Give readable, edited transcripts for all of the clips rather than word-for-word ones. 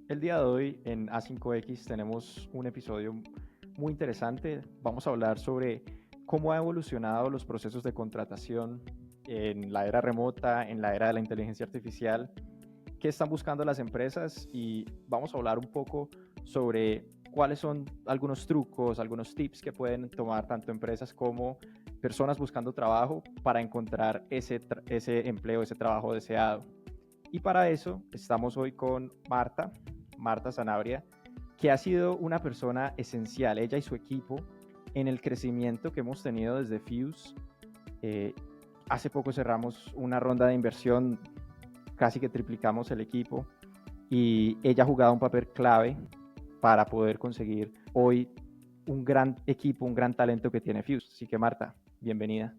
El día de hoy en A5X tenemos un episodio muy interesante. Vamos a hablar sobre cómo ha evolucionado los procesos de contratación en la era remota, en la era de la inteligencia artificial, qué están buscando las empresas y vamos a hablar un poco sobre cuáles son algunos trucos, algunos tips que pueden tomar tanto empresas como personas buscando trabajo para encontrar ese empleo, ese trabajo deseado. Y para eso estamos hoy con Marta Sanabria, que ha sido una persona esencial, ella y su equipo, en el crecimiento que hemos tenido desde Fuse. Eh, Hace poco cerramos una ronda de inversión, casi que triplicamos el equipo y ella ha jugado un papel clave para poder conseguir hoy un gran equipo, un gran talento que tiene Fuse. Así que Marta, bienvenida.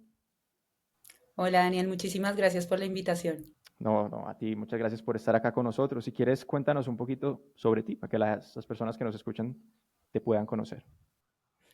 Hola Daniel, muchísimas gracias por la invitación. No, no, a ti, muchas gracias por estar acá con nosotros. Si quieres, cuéntanos un poquito sobre ti, para que las personas que nos escuchan te puedan conocer.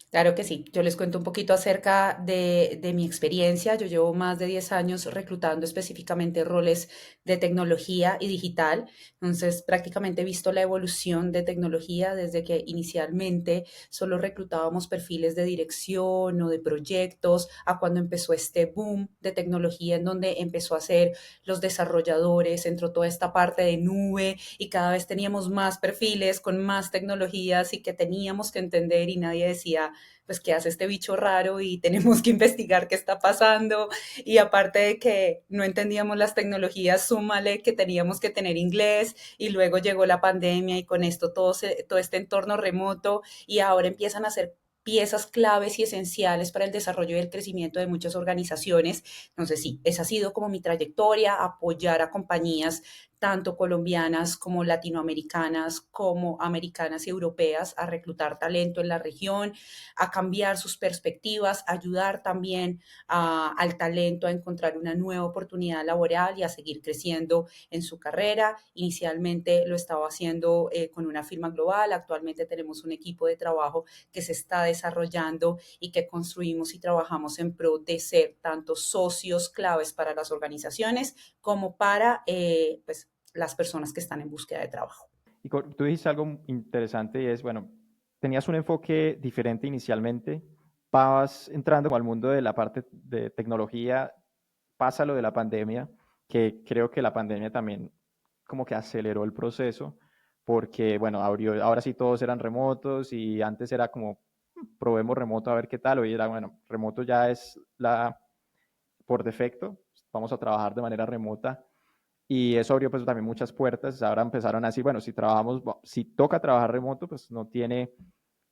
Claro que sí, yo les cuento un poquito acerca de mi experiencia. Yo llevo más de 10 años reclutando específicamente roles de tecnología y digital. Entonces, prácticamente he visto la evolución de tecnología desde que inicialmente solo reclutábamos perfiles de dirección o de proyectos, a cuando empezó este boom de tecnología en donde empezó a ser los desarrolladores, entró toda esta parte de nube y cada vez teníamos más perfiles con más tecnologías y que teníamos que entender y nadie decía pues qué hace este bicho raro y tenemos que investigar qué está pasando. Y aparte de que no entendíamos las tecnologías, súmale que teníamos que tener inglés y luego llegó la pandemia y con esto todo este entorno remoto y ahora empiezan a ser piezas claves y esenciales para el desarrollo y el crecimiento de muchas organizaciones. Entonces, sí, esa ha sido como mi trayectoria, apoyar a compañías tanto colombianas como latinoamericanas, como americanas y europeas, a reclutar talento en la región, a cambiar sus perspectivas, ayudar también al talento a encontrar una nueva oportunidad laboral y a seguir creciendo en su carrera. Inicialmente lo estaba haciendo con una firma global, actualmente tenemos un equipo de trabajo que se está desarrollando y que construimos y trabajamos en pro de ser tanto socios claves para las organizaciones como para pues, las personas que están en búsqueda de trabajo. Y tú dijiste algo interesante y es, bueno, tenías un enfoque diferente inicialmente, vas entrando como al mundo de la parte de tecnología, pasa lo de la pandemia, que creo que la pandemia también como que aceleró el proceso, porque, bueno, abrió, ahora sí todos eran remotos y antes era como, probemos remoto a ver qué tal, hoy era, bueno, remoto ya es por defecto, vamos a trabajar de manera remota y eso abrió pues también muchas puertas. Ahora empezaron así, bueno, si trabajamos, si toca trabajar remoto, pues no tiene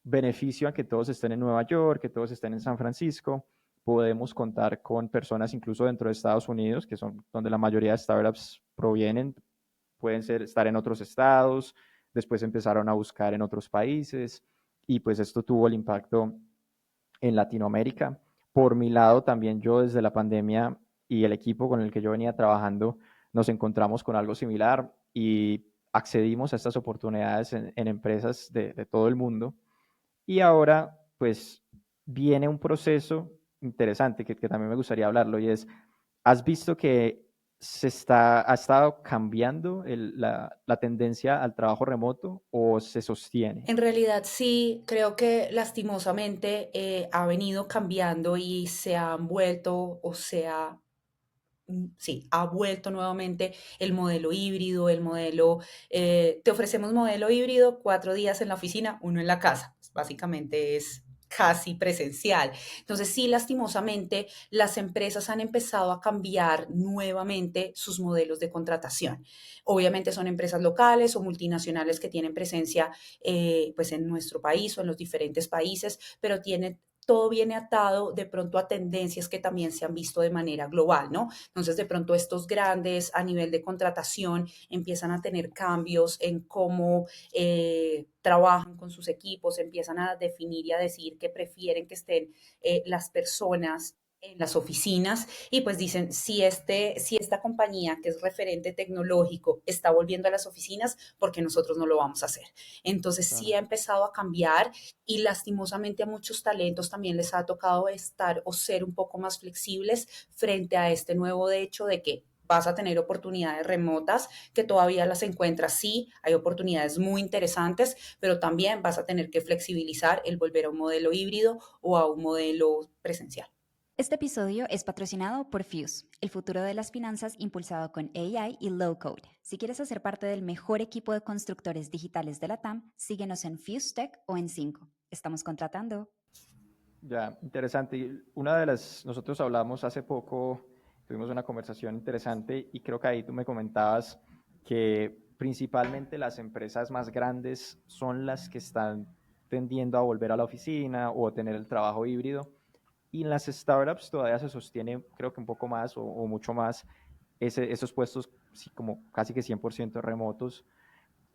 beneficio a que todos estén en Nueva York, que todos estén en San Francisco. Podemos contar con personas incluso dentro de Estados Unidos, que son donde la mayoría de startups provienen, pueden ser, estar en otros estados, después empezaron a buscar en otros países y pues esto tuvo el impacto en Latinoamérica. Por mi lado, también yo desde la pandemia y el equipo con el que yo venía trabajando, nos encontramos con algo similar y accedimos a estas oportunidades en empresas de todo el mundo. Y ahora, pues, viene un proceso interesante que también me gustaría hablarlo y es, ¿has visto que ha estado cambiando la tendencia al trabajo remoto o se sostiene? En realidad sí, creo que lastimosamente ha venido cambiando y se han vuelto, o sea, sí, ha vuelto nuevamente el modelo híbrido, el modelo, te ofrecemos modelo híbrido, 4 días en la oficina, uno en la casa. Básicamente es casi presencial. Entonces, sí, lastimosamente, las empresas han empezado a cambiar nuevamente sus modelos de contratación. Obviamente son empresas locales o multinacionales que tienen presencia pues en nuestro país o en los diferentes países, pero tienen todo viene atado de pronto a tendencias que también se han visto de manera global, ¿no? Entonces, de pronto estos grandes a nivel de contratación empiezan a tener cambios en cómo trabajan con sus equipos, empiezan a definir y a decir que prefieren que estén las personas en las oficinas y pues dicen, si esta compañía que es referente tecnológico está volviendo a las oficinas, porque nosotros no lo vamos a hacer. Entonces sí Claro. ha empezado a cambiar y lastimosamente a muchos talentos también les ha tocado estar o ser un poco más flexibles frente a este nuevo hecho de que vas a tener oportunidades remotas que todavía las encuentras, sí, hay oportunidades muy interesantes, pero también vas a tener que flexibilizar el volver a un modelo híbrido o a un modelo presencial. Este episodio es patrocinado por Fuse, el futuro de las finanzas impulsado con AI y Low Code. Si quieres hacer parte del mejor equipo de constructores digitales de la TAM, síguenos en Fuse Tech o en 5. Estamos contratando. Ya, interesante. Y una de las, nosotros hablamos hace poco, tuvimos una conversación interesante y creo que ahí tú me comentabas que principalmente las empresas más grandes son las que están tendiendo a volver a la oficina o tener el trabajo híbrido. Y en las startups todavía se sostiene, creo que un poco más o mucho más, esos puestos sí, como casi que 100% remotos.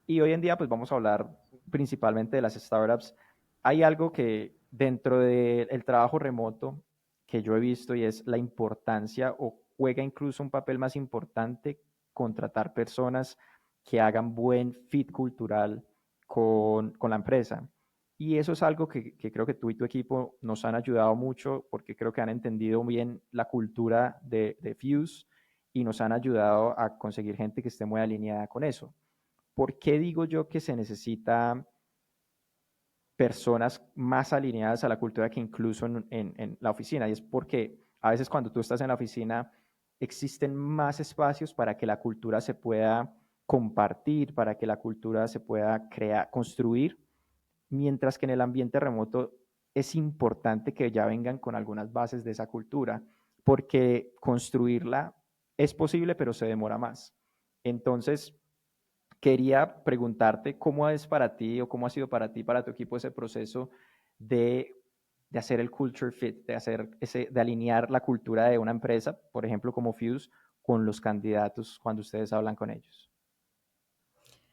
Y hoy en día, pues vamos a hablar principalmente de las startups. Hay algo que dentro del trabajo remoto que yo he visto y es la importancia o juega incluso un papel más importante contratar personas que hagan buen fit cultural con la empresa. Y eso es algo que creo que tú y tu equipo nos han ayudado mucho porque creo que han entendido bien la cultura de Fuse y nos han ayudado a conseguir gente que esté muy alineada con eso. ¿Por qué digo yo que se necesita personas más alineadas a la cultura que incluso en la oficina? Y es porque a veces cuando tú estás en la oficina existen más espacios para que la cultura se pueda compartir, para que la cultura se pueda crear, construir, mientras que en el ambiente remoto es importante que ya vengan con algunas bases de esa cultura, porque construirla es posible, pero se demora más. Entonces, quería preguntarte cómo es para ti o cómo ha sido para ti, para tu equipo, ese proceso de, de hacer el culture fit, de alinear la cultura de una empresa, por ejemplo, como Fuse, con los candidatos cuando ustedes hablan con ellos.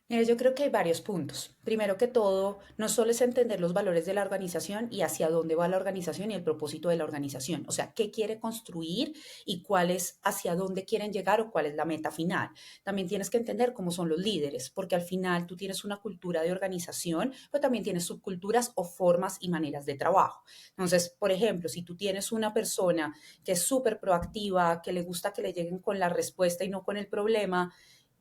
Mira, yo creo que hay varios puntos. Primero que todo, no solo es entender los valores de la organización y hacia dónde va la organización y el propósito de la organización, o sea, qué quiere construir y cuál es hacia dónde quieren llegar o cuál es la meta final. También tienes que entender cómo son los líderes, porque al final tú tienes una cultura de organización, pero también tienes subculturas o formas y maneras de trabajo. Entonces, por ejemplo, si tú tienes una persona que es súper proactiva, que le gusta que le lleguen con la respuesta y no con el problema,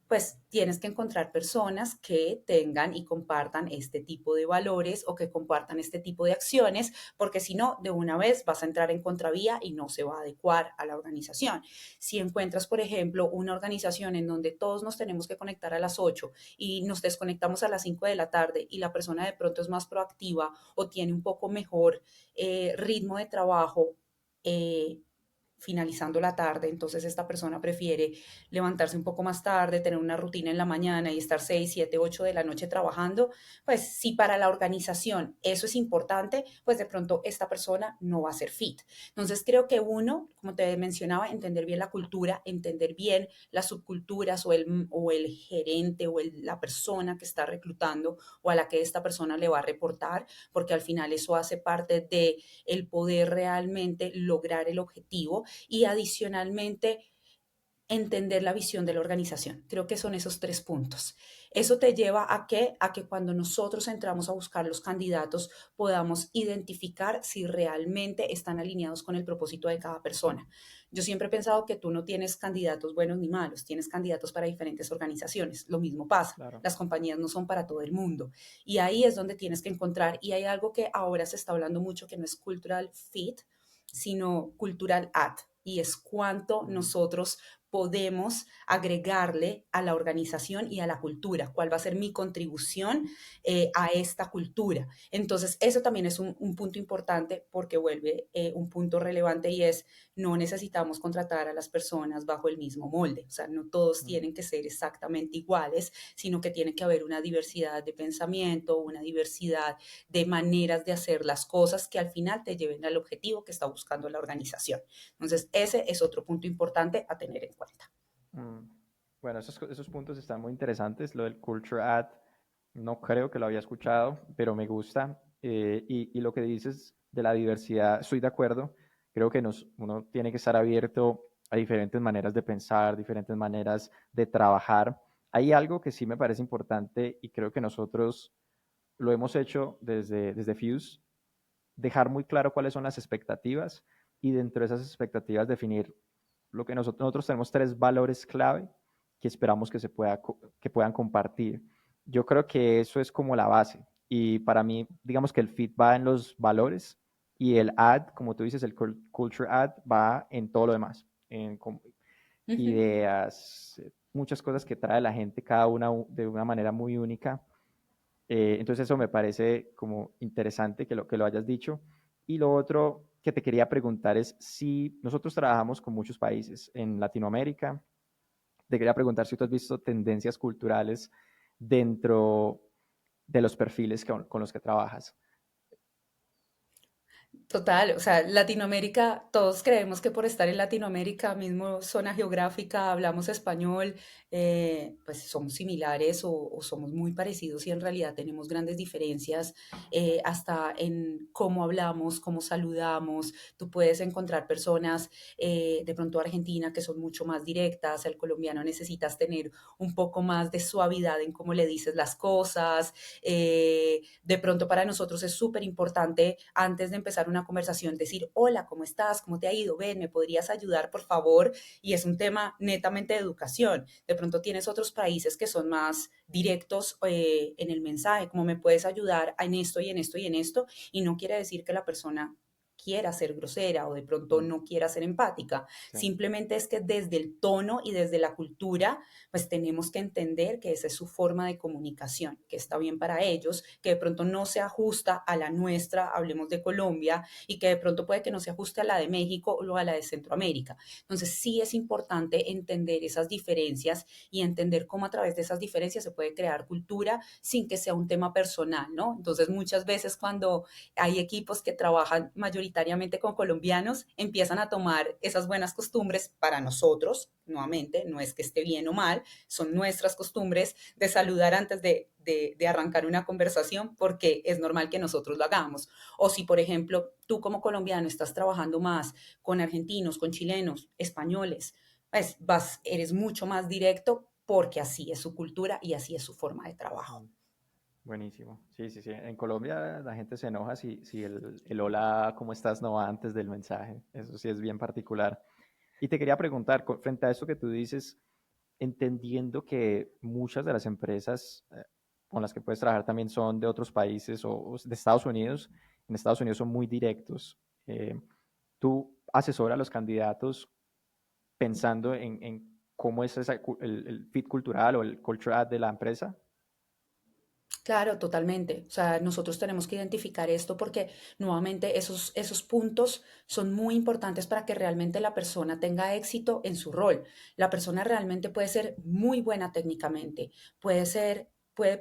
pues tienes que encontrar personas que tengan y compartan este tipo de valores o que compartan este tipo de acciones, porque si no, de una vez vas a entrar en contravía y no se va a adecuar a la organización. Si encuentras, por ejemplo, una organización en donde todos nos tenemos que conectar a las 8 y nos desconectamos a las 5 de la tarde y la persona de pronto es más proactiva o tiene un poco mejor ritmo de trabajo, finalizando la tarde, entonces esta persona prefiere levantarse un poco más tarde, tener una rutina en la mañana y estar 6 7 8 de la noche trabajando, pues si para la organización eso es importante, pues de pronto esta persona no va a ser fit. Entonces creo que uno, como te mencionaba, entender bien la cultura, entender bien las subculturas o el gerente la persona que está reclutando o a la que esta persona le va a reportar, porque al final eso hace parte de el poder realmente lograr el objetivo y adicionalmente entender la visión de la organización. Creo que son esos tres puntos. Eso te lleva a que cuando nosotros entramos a buscar los candidatos podamos identificar si realmente están alineados con el propósito de cada persona. Yo siempre he pensado que tú no tienes candidatos buenos ni malos, tienes candidatos para diferentes organizaciones. Lo mismo pasa. Claro. Las compañías no son para todo el mundo. Y ahí es donde tienes que encontrar, y hay algo que ahora se está hablando mucho que no es cultural fit, sino cultural add, y es cuánto Mm. nosotros podemos agregarle a la organización y a la cultura, cuál va a ser mi contribución a esta cultura. Entonces, eso también es un punto importante porque vuelve un punto relevante y es, no necesitamos contratar a las personas bajo el mismo molde, o sea, no todos Mm. tienen que ser exactamente iguales, sino que tiene que haber una diversidad de pensamiento, una diversidad de maneras de hacer las cosas que al final te lleven al objetivo que está buscando la organización. Entonces, ese es otro punto importante a tener en cuenta. Mm. Bueno, esos puntos están muy interesantes. Lo del Culture Ad, no creo que lo había escuchado, pero me gusta. Y lo que dices de la diversidad, estoy de acuerdo. Creo que uno tiene que estar abierto a diferentes maneras de pensar, diferentes maneras de trabajar. Hay algo que sí me parece importante y creo que nosotros lo hemos hecho desde Fuse, dejar muy claro cuáles son las expectativas y dentro de esas expectativas definir lo que nosotros tenemos 3 valores clave que esperamos que que puedan compartir. Yo creo que eso es como la base. Y para mí, digamos que el fit va en los valores y el ad, como tú dices, el culture ad va en todo lo demás, en Ujú. ideas, muchas cosas que trae la gente, cada una de una manera muy única. Entonces eso me parece como interesante que lo hayas dicho. Y lo otro que te quería preguntar es si nosotros trabajamos con muchos países en Latinoamérica. Te quería preguntar si tú has visto tendencias culturales dentro de los perfiles con los que trabajas. Total, o sea, Latinoamérica, todos creemos que por estar en Latinoamérica, mismo zona geográfica, hablamos español, pues somos similares o somos muy parecidos y en realidad tenemos grandes diferencias hasta en cómo hablamos, cómo saludamos. Tú puedes encontrar personas de pronto Argentina que son mucho más directas, el colombiano necesitas tener un poco más de suavidad en cómo le dices las cosas. De pronto para nosotros es súper importante antes de empezar una conversación decir, hola, ¿cómo estás? ¿Cómo te ha ido? Ven, ¿me podrías ayudar, por favor? Y es un tema netamente de educación. De pronto tienes otros países que son más directos en el mensaje, como me puedes ayudar en esto y en esto y en esto, y no quiere decir que la persona quiera ser grosera o de pronto Mm, no quiera ser empática. sí, Simplemente es que desde el tono y desde la cultura pues tenemos que entender que esa es su forma de comunicación, que está bien para ellos, que de pronto no se ajusta a la nuestra, hablemos de Colombia, y que de pronto puede que no se ajuste a la de México o a la de Centroamérica. Entonces sí es importante entender esas diferencias y entender cómo a través de esas diferencias se puede crear cultura sin que sea un tema personal, ¿no? Entonces muchas veces cuando hay equipos que trabajan mayoritariamente con colombianos, empiezan a tomar esas buenas costumbres para nosotros, nuevamente, no es que esté bien o mal, son nuestras costumbres de saludar antes de arrancar una conversación porque es normal que nosotros lo hagamos. O si, por ejemplo, tú como colombiano estás trabajando más con argentinos, con chilenos, españoles, pues eres mucho más directo porque así es su cultura y así es su forma de trabajo. mm, buenísimo. Sí, sí, sí. En Colombia la gente se enoja si el hola, ¿cómo estás? No va antes del mensaje. Eso sí es bien particular. Y te quería preguntar, frente a eso que tú dices, entendiendo que muchas de las empresas con las que puedes trabajar también son de otros países o de Estados Unidos. En Estados Unidos son muy directos. ¿Tú asesoras a los candidatos pensando en cómo es el fit cultural o el culture ad de la empresa? Claro, totalmente. O sea, nosotros tenemos que identificar esto porque nuevamente esos puntos son muy importantes para que realmente la persona tenga éxito en su rol. La persona realmente puede ser muy buena técnicamente, puede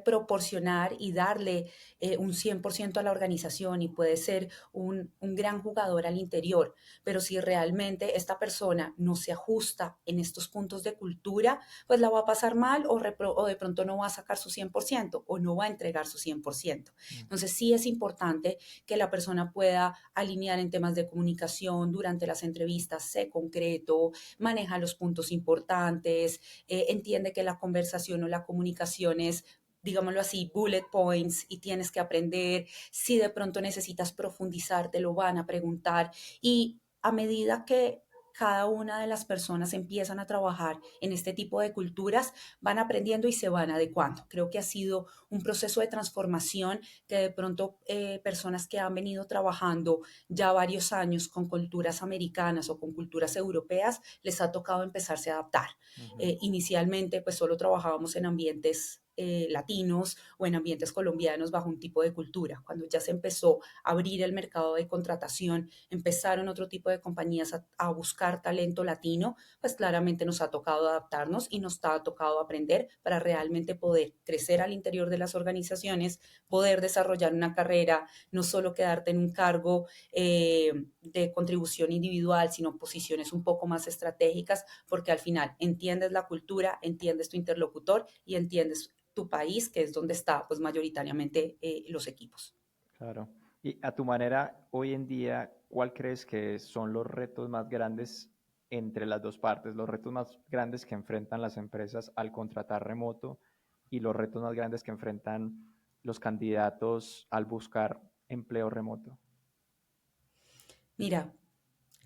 proporcionar y darle un 100% a la organización y puede ser un gran jugador al interior, pero si realmente esta persona no se ajusta en estos puntos de cultura, pues la va a pasar mal o de pronto no va a sacar su 100% o no va a entregar su 100%. Mm, Entonces sí es importante que la persona pueda alinear en temas de comunicación durante las entrevistas, sé concreto, maneja los puntos importantes, entiende que la conversación o la comunicación es digámoslo así, bullet points y tienes que aprender. Si de pronto necesitas profundizar, te lo van a preguntar y a medida que cada una de las personas empiezan a trabajar en este tipo de culturas, van aprendiendo y se van adecuando. Creo que ha sido un proceso de transformación que de pronto personas que han venido trabajando ya varios años con culturas americanas o con culturas europeas, les ha tocado empezarse a adaptar. ujú. Inicialmente, pues solo trabajábamos en ambientes latinos o en ambientes colombianos bajo un tipo de cultura. Cuando ya se empezó a abrir el mercado de contratación, empezaron otro tipo de compañías a buscar talento latino, pues claramente nos ha tocado adaptarnos y nos ha tocado aprender para realmente poder crecer al interior de las organizaciones, poder desarrollar una carrera, no solo quedarte en un cargo de contribución individual, sino posiciones un poco más estratégicas, porque al final entiendes la cultura, entiendes tu interlocutor y entiendes tu país, que es donde está pues mayoritariamente los equipos. Claro. Y a tu manera, hoy en día, ¿cuál crees que son los retos más grandes entre las dos partes? Los retos más grandes que enfrentan las empresas al contratar remoto y los retos más grandes que enfrentan los candidatos al buscar empleo remoto. Mira,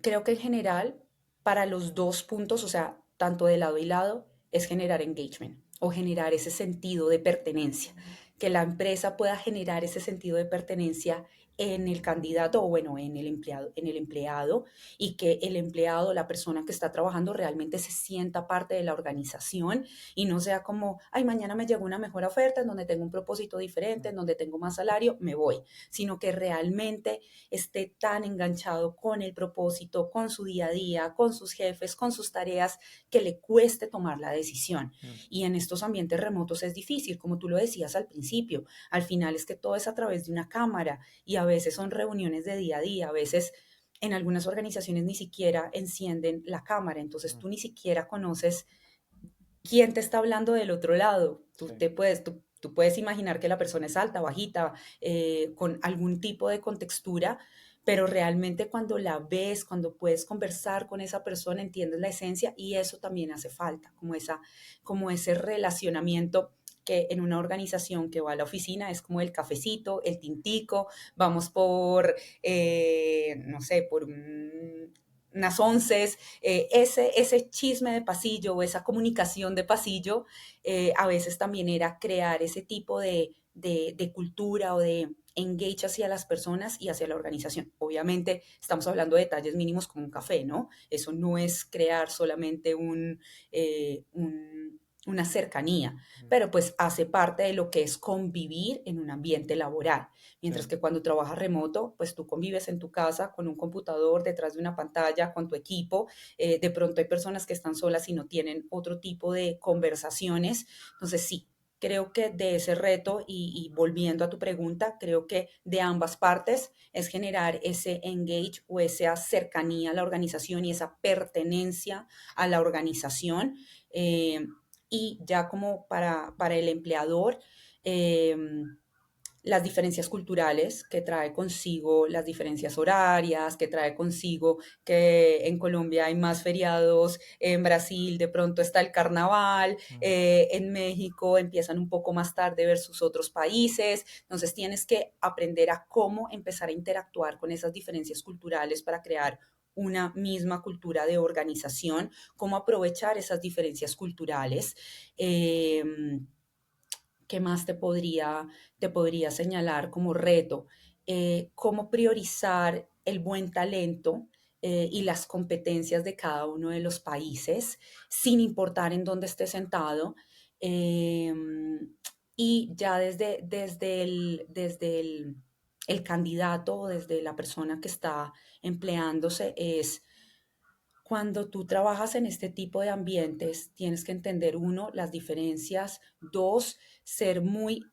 creo que en general para los dos puntos, o sea, tanto de lado y lado, es generar engagement o generar ese sentido de pertenencia, que la empresa pueda generar ese sentido de pertenencia en el candidato o bueno, en el empleado y que el empleado, la persona que está trabajando realmente se sienta parte de la organización y no sea como, ay, mañana me llegó una mejor oferta en donde tengo un propósito diferente, en donde tengo más salario, me voy, sino que realmente esté tan enganchado con el propósito, con su día a día, con sus jefes, con sus tareas, que le cueste tomar la decisión. Y en estos ambientes remotos es difícil, como tú lo decías al principio. Al final es que todo es a través de una cámara y a veces son reuniones de día a día, a veces en algunas organizaciones ni siquiera encienden la cámara, entonces tú ni siquiera conoces quién te está hablando del otro lado. Sí. Tú puedes imaginar que la persona es alta, bajita, con algún tipo de contextura, pero realmente cuando la ves, cuando puedes conversar con esa persona, entiendes la esencia y eso también hace falta, como ese relacionamiento que en una organización que va a la oficina es como el cafecito, el tintico, vamos por, no sé, por unas onces, ese chisme de pasillo o esa comunicación de pasillo, a veces también era crear ese tipo de cultura o de engage hacia las personas y hacia la organización. Obviamente estamos hablando de detalles mínimos como un café, ¿no? Eso no es crear solamente una cercanía, pero pues hace parte de lo que es convivir en un ambiente laboral. Sí. Mientras que cuando trabajas remoto, pues tú convives en tu casa con un computador detrás de una pantalla, con tu equipo. De pronto hay personas que están solas y no tienen otro tipo de conversaciones. Entonces sí, creo que de ese reto y volviendo a tu pregunta, creo que de ambas partes es generar ese engage o esa cercanía a la organización y esa pertenencia a la organización. Y ya como para el empleador, eh, las diferencias culturales que trae consigo, las diferencias horarias, que trae consigo que en Colombia hay más feriados, en Brasil de pronto está el carnaval, en México empiezan un poco más tarde versus otros países, entonces tienes que aprender a cómo empezar a interactuar con esas diferencias culturales para crear una misma cultura de organización, cómo aprovechar esas diferencias culturales. Eh, ¿Qué más te podría señalar como reto? ¿Cómo priorizar el buen talento y las competencias de cada uno de los países, sin importar en dónde esté sentado? Eh, y ya desde el candidato o desde la persona que está empleándose es cuando tú trabajas en este tipo de ambientes, tienes que entender, uno, las diferencias, dos, ser muy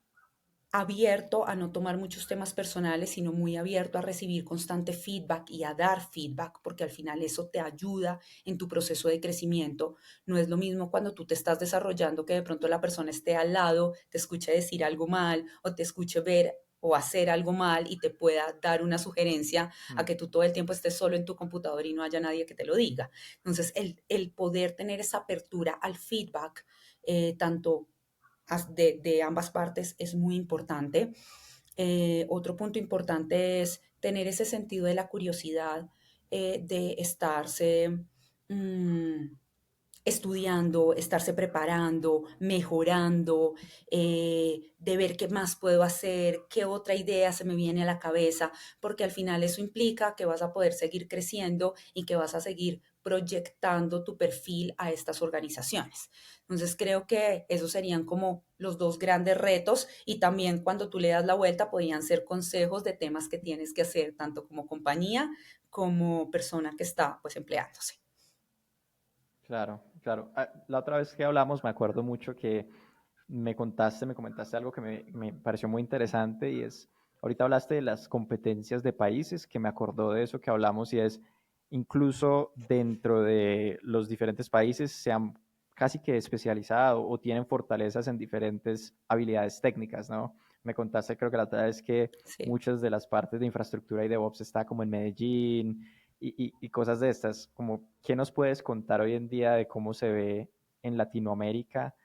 abierto a no tomar muchos temas personales, sino muy abierto a recibir constante feedback y a dar feedback, porque al final eso te ayuda en tu proceso de crecimiento. No es lo mismo cuando tú te estás desarrollando que de pronto la persona esté al lado, te escuche decir algo mal o te escuche ver o hacer algo mal y te pueda dar una sugerencia a que tú todo el tiempo estés solo en tu computador y no haya nadie que te lo diga. Entonces, el poder tener esa apertura al feedback, tanto de ambas partes es muy importante. Otro punto importante es tener ese sentido de la curiosidad, de estarse mmm, estudiando, estarse preparando, mejorando, de ver qué más puedo hacer, qué otra idea se me viene a la cabeza, porque al final eso implica que vas a poder seguir creciendo y que vas a seguir proyectando tu perfil a estas organizaciones. Entonces creo que esos serían como los dos grandes retos y también cuando tú le das la vuelta podrían ser consejos de temas que tienes que hacer tanto como compañía como persona que está pues empleándose. Claro, claro. Ah, la otra vez que hablamos me acuerdo mucho que me comentaste algo que me pareció muy interesante y es, ahorita hablaste de las competencias de países, que me acordó de eso que hablamos y es, incluso dentro de los diferentes países se han casi que especializado o tienen fortalezas en diferentes habilidades técnicas, ¿no? Me contaste, creo que la otra vez que Sí. muchas de las partes de infraestructura y DevOps está como en Medellín y cosas de estas, como, ¿qué nos puedes contar hoy en día de cómo se ve en Latinoamérica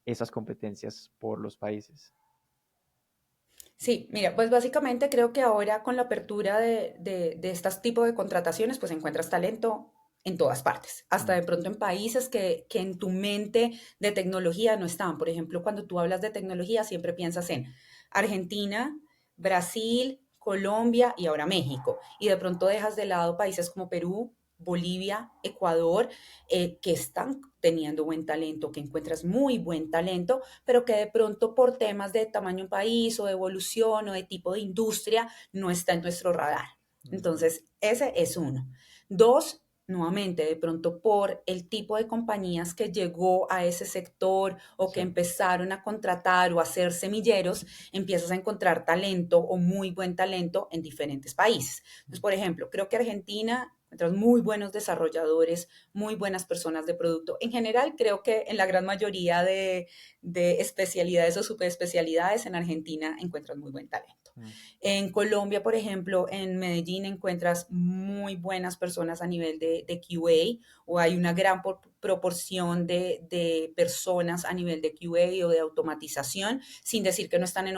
esas competencias por los países? Sí, mira, pues básicamente creo que ahora con la apertura de estos tipos de contrataciones, pues encuentras talento en todas partes, hasta Mm, de pronto en países que en tu mente de tecnología no están. Por ejemplo, cuando tú hablas de tecnología, siempre piensas en Argentina, Brasil, Colombia y ahora México. Y de pronto dejas de lado países como Perú, Bolivia, Ecuador, que están teniendo buen talento, que encuentras muy buen talento, pero que de pronto por temas de tamaño país o de evolución o de tipo de industria no está en nuestro radar. ujú. Entonces, ese es uno. Dos, nuevamente, de pronto por el tipo de compañías que llegó a ese sector o que Sí. empezaron a contratar o a hacer semilleros, empiezas a encontrar talento o muy buen talento en diferentes países. Entonces, por ejemplo, creo que Argentina encuentras muy buenos desarrolladores, muy buenas personas de producto. En general, creo que en la gran mayoría de especialidades o subespecialidades en Argentina encuentras muy buen talento. Mm, En Colombia, por ejemplo, en Medellín encuentras muy buenas personas a nivel de QA o hay una gran proporción de personas a nivel de QA o de automatización, sin decir que no están en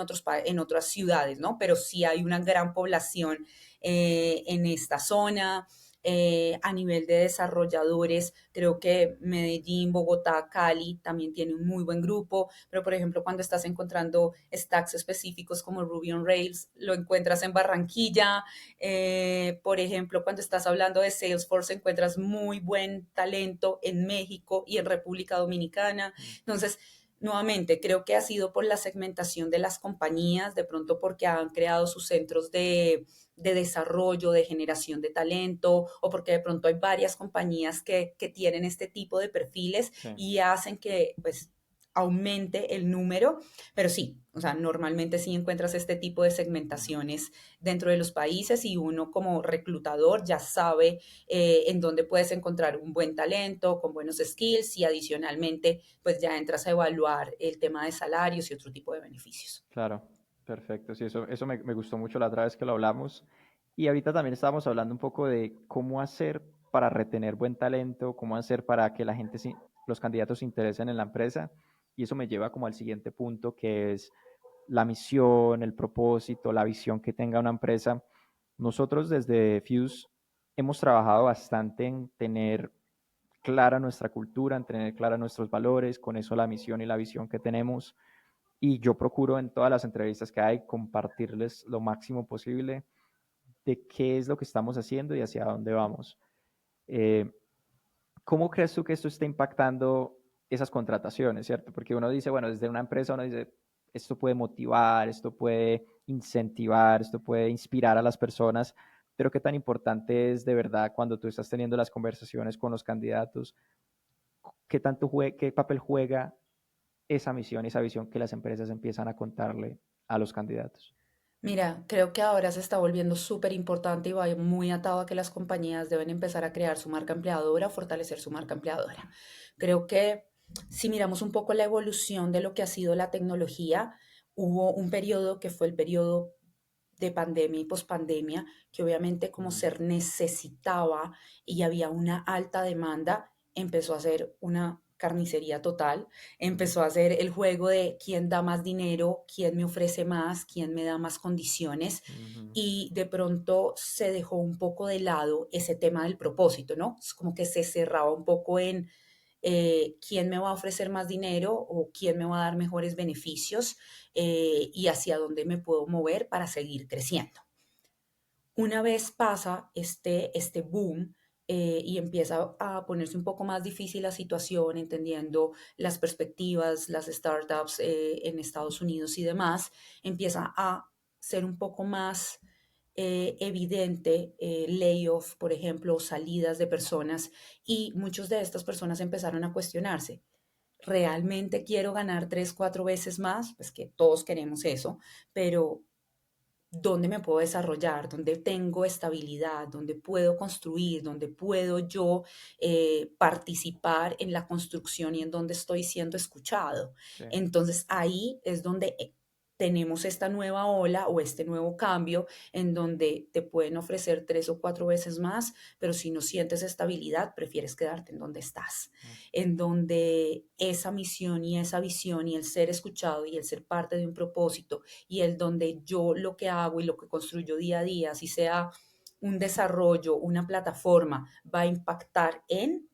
otras ciudades, ¿no? Pero sí hay una gran población en esta zona. A nivel de desarrolladores, creo que Medellín, Bogotá, Cali también tiene un muy buen grupo, pero por ejemplo cuando estás encontrando stacks específicos como Ruby on Rails, lo encuentras en Barranquilla. Por ejemplo, cuando estás hablando de Salesforce, encuentras muy buen talento en México y en República Dominicana. mm. Entonces, nuevamente, creo que ha sido por la segmentación de las compañías, de pronto porque han creado sus centros de desarrollo, de generación de talento, o porque de pronto hay varias compañías que tienen este tipo de perfiles Sí, y hacen que pues aumente el número, pero sí, o sea, normalmente sí encuentras este tipo de mm, segmentaciones dentro de los países y uno como reclutador ya sabe en dónde puedes encontrar un buen talento, con buenos skills y adicionalmente pues ya entras a evaluar el tema de salarios y otro tipo de beneficios. claro, perfecto. Sí, eso me gustó mucho la otra vez que lo hablamos. Y ahorita también estábamos hablando un poco de cómo hacer para retener buen talento, cómo hacer para que la gente, los candidatos se interesen en la empresa. Y eso me lleva como al siguiente punto, que es la misión, el propósito, la visión que tenga una empresa. Nosotros desde Fuse hemos trabajado bastante en tener clara nuestra cultura, en tener clara nuestros valores, con eso la misión y la visión que tenemos. Y yo procuro en todas las entrevistas que hay compartirles lo máximo posible de qué es lo que estamos haciendo y hacia dónde vamos. Eh, ¿Cómo crees tú que esto está impactando esas contrataciones, cierto? Porque uno dice, bueno, desde una empresa uno dice, esto puede motivar, esto puede incentivar, esto puede inspirar a las personas, pero qué tan importante es de verdad cuando tú estás teniendo las conversaciones con los candidatos, qué papel juega esa misión, esa visión que las empresas empiezan a contarle a los candidatos. Mira, creo que ahora se está volviendo súper importante y va muy atado a que las compañías deben empezar a crear su marca empleadora, fortalecer su marca empleadora. Creo que si miramos un poco la evolución de lo que ha sido la tecnología, hubo un periodo que fue el periodo de pandemia y pospandemia, que obviamente como Mm, se necesitaba y había una alta demanda, empezó a ser una carnicería total, mm, empezó a hacer el juego de quién da más dinero, quién me ofrece más, quién me da más condiciones ujú, y de pronto se dejó un poco de lado ese tema del propósito, ¿no? Es como que se cerraba un poco en quién me va a ofrecer más dinero o quién me va a dar mejores beneficios y hacia dónde me puedo mover para seguir creciendo. Una vez pasa este boom y empieza a ponerse un poco más difícil la situación, entendiendo las perspectivas, las startups en Estados Unidos y demás, empieza a ser un poco más evidente layoff, por ejemplo, salidas de personas y muchas de estas personas empezaron a cuestionarse. ¿Realmente quiero ganar tres, cuatro veces más? Pues que todos queremos eso, pero dónde me puedo desarrollar, dónde tengo estabilidad, dónde puedo construir, dónde puedo yo participar en la construcción y en dónde estoy siendo escuchado. sí. Entonces ahí es donde tenemos esta nueva ola o este nuevo cambio en donde te pueden ofrecer tres o cuatro veces más, pero si no sientes estabilidad, prefieres quedarte en donde estás, Mm, en donde esa misión y esa visión y el ser escuchado y el ser parte de un propósito y el donde yo lo que hago y lo que construyo día a día, así sea un desarrollo, una plataforma va a impactar en,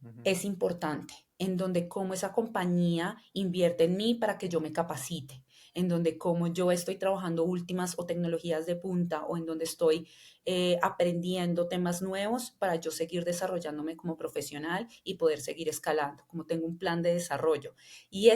Ujú. es importante, en donde cómo esa compañía invierte en mí para que yo me capacite, en donde cómo yo estoy trabajando últimas o tecnologías de punta o en donde estoy aprendiendo temas nuevos para yo seguir desarrollándome como profesional y poder seguir escalando, como tengo un plan de desarrollo. Y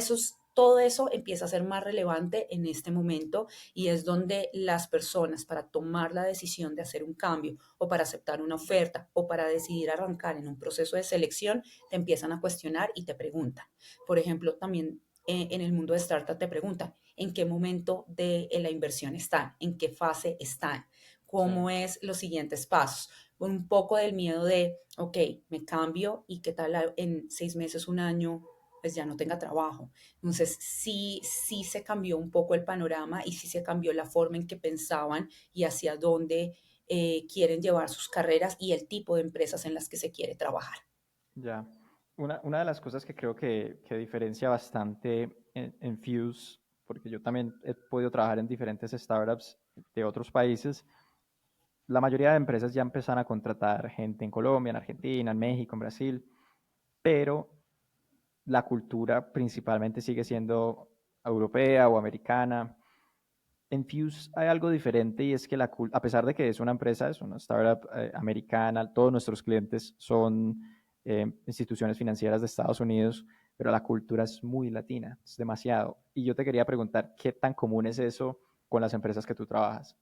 todo eso empieza a ser más relevante en este momento y es donde las personas para tomar la decisión de hacer un cambio o para aceptar una oferta o para decidir arrancar en un proceso de selección te empiezan a cuestionar y te preguntan. Por ejemplo, también en el mundo de startup te preguntan en qué momento de la inversión están, en qué fase están, Sí, cómo es los siguientes pasos. Con un poco del miedo de, ok, me cambio y qué tal en 6 meses, un año, pues ya no tenga trabajo. Entonces, sí se cambió un poco el panorama y sí se cambió la forma en que pensaban y hacia dónde quieren llevar sus carreras y el tipo de empresas en las que se quiere trabajar. ya. Una de las cosas que creo que diferencia bastante en Fuse, porque yo también he podido trabajar en diferentes startups de otros países, la mayoría de empresas ya empiezan a contratar gente en Colombia, en Argentina, en México, en Brasil, pero la cultura principalmente sigue siendo europea o americana. En Fuse hay algo diferente y es que a pesar de que es una empresa, es una startup americana, todos nuestros clientes son instituciones financieras de Estados Unidos, pero la cultura es muy latina, es demasiado. Y yo te quería preguntar, ¿qué tan común es eso con las empresas que tú trabajas?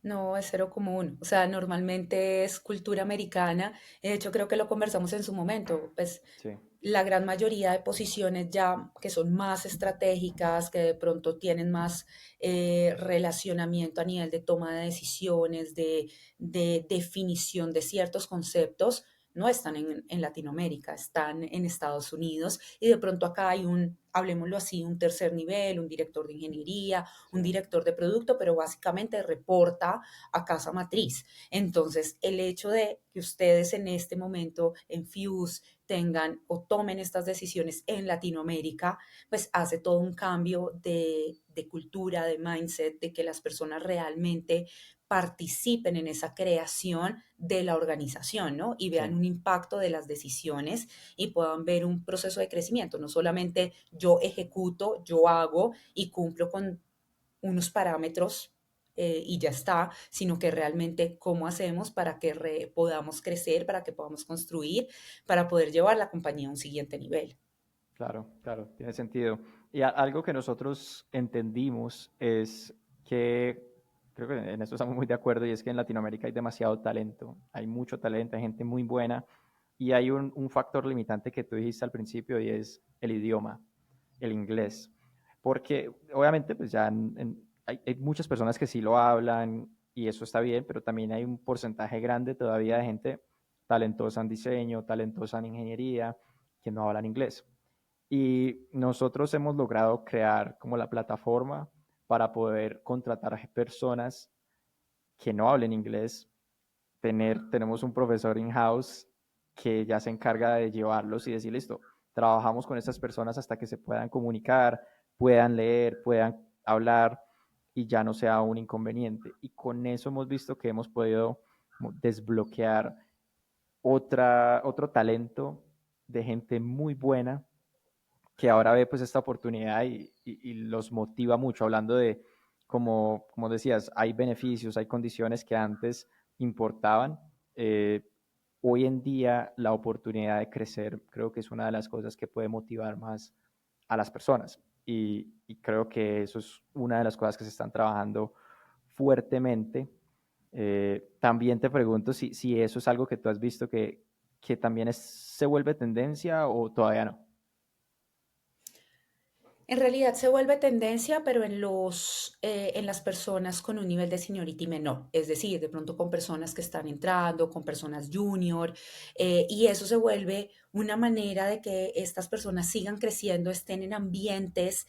No, es cero común. O sea, normalmente es cultura americana. De hecho, creo que lo conversamos en su momento. Pues Sí, la gran mayoría de posiciones ya que son más estratégicas, que de pronto tienen más relacionamiento a nivel de toma de decisiones, de definición de ciertos conceptos, no están en Latinoamérica, están en Estados Unidos y de pronto acá hay hablemoslo así, un tercer nivel, un director de ingeniería, sí, un director de producto, pero básicamente reporta a casa matriz. Entonces, el hecho de que ustedes en este momento en Fuse tengan o tomen estas decisiones en Latinoamérica, pues hace todo un cambio de cultura, de mindset, de que las personas realmente participen en esa creación de la organización, ¿no? Y sí, vean un impacto de las decisiones y puedan ver un proceso de crecimiento. No solamente yo ejecuto, yo hago y cumplo con unos parámetros y ya está, sino que realmente cómo hacemos para que podamos crecer, para que podamos construir, para poder llevar la compañía a un siguiente nivel. claro, claro, tiene sentido. Y algo que nosotros entendimos es que, creo que en esto estamos muy de acuerdo, y es que en Latinoamérica hay demasiado talento, hay mucho talento, hay gente muy buena, y hay un factor limitante que tú dijiste al principio, y es el idioma, el inglés. Porque obviamente pues ya hay muchas personas que sí lo hablan, y eso está bien, pero también hay un porcentaje grande todavía de gente talentosa en diseño, talentosa en ingeniería, que no hablan inglés. Y nosotros hemos logrado crear como la plataforma para poder contratar personas que no hablen inglés. Tenemos un profesor in-house que ya se encarga de llevarlos y decir, listo, trabajamos con estas personas hasta que se puedan comunicar, puedan leer, puedan hablar y ya no sea un inconveniente. Y con eso hemos visto que hemos podido desbloquear otro talento de gente muy buena que ahora ve pues esta oportunidad y los motiva mucho, hablando de, como decías, hay beneficios, hay condiciones que antes importaban. Eh, Hoy en día la oportunidad de crecer creo que es una de las cosas que puede motivar más a las personas y creo que eso es una de las cosas que se están trabajando fuertemente. También te pregunto si eso es algo que tú has visto que también se vuelve tendencia o todavía no. En realidad se vuelve tendencia, pero en las personas con un nivel de seniority menor, es decir, de pronto con personas que están entrando, con personas junior, y eso se vuelve una manera de que estas personas sigan creciendo, estén en ambientes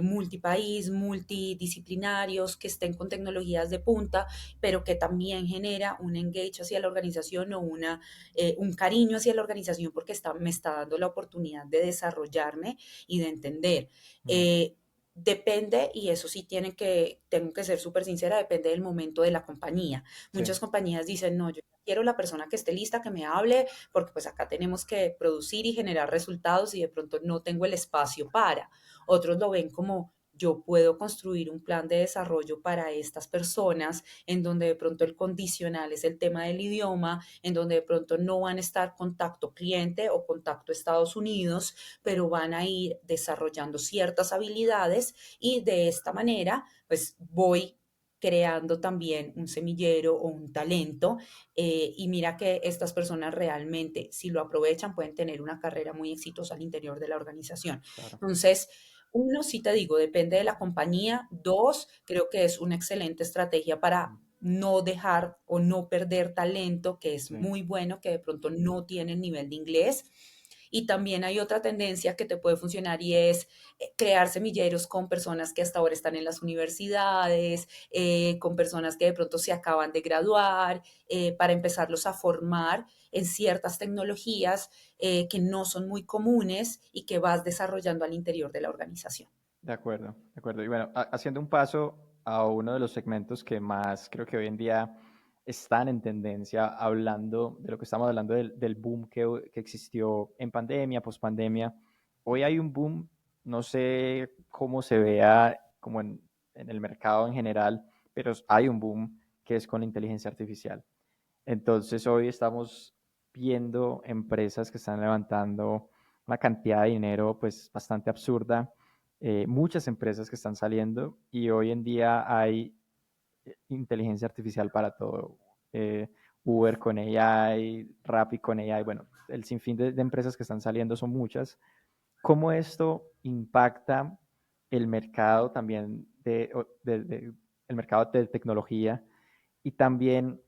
multipaís, multidisciplinarios, que estén con tecnologías de punta, pero que también genera un engage hacia la organización o un cariño hacia la organización porque me está dando la oportunidad de desarrollarme y de entender. Mm, Eh, depende, y eso sí tengo que ser súper sincera, depende del momento de la compañía. Sí, Muchas compañías dicen, no, yo quiero la persona que esté lista, que me hable, porque pues acá tenemos que producir y generar resultados y de pronto no tengo el espacio para. Otros lo ven como yo puedo construir un plan de desarrollo para estas personas en donde de pronto el condicional es el tema del idioma, en donde de pronto no van a estar contacto cliente o contacto Estados Unidos, pero van a ir desarrollando ciertas habilidades y de esta manera pues voy creando también un semillero o un talento y mira que estas personas realmente si lo aprovechan pueden tener una carrera muy exitosa al interior de la organización. claro. Entonces, uno, sí te digo, depende de la compañía. Dos, creo que es una excelente estrategia para no dejar o no perder talento, que es Sí, muy bueno, que de pronto no tiene el nivel de inglés. Y también hay otra tendencia que te puede funcionar y es crear semilleros con personas que hasta ahora están en las universidades, con personas que de pronto se acaban de graduar, para empezarlos a formar en ciertas tecnologías que no son muy comunes y que vas desarrollando al interior de la organización. de acuerdo, de acuerdo. Y bueno, haciendo un paso a uno de los segmentos que más creo que hoy en día están en tendencia, hablando de lo que estamos hablando del boom que existió en pandemia, pospandemia. Hoy hay un boom, no sé cómo se vea como en el mercado en general, pero hay un boom que es con la inteligencia artificial. Entonces hoy estamos viendo empresas que están levantando una cantidad de dinero pues bastante absurda, muchas empresas que están saliendo y hoy en día hay inteligencia artificial para todo. eh, Uber con AI, Rappi con AI, bueno, el sinfín de empresas que están saliendo son muchas. ¿Cómo esto impacta el mercado también el mercado de tecnología y también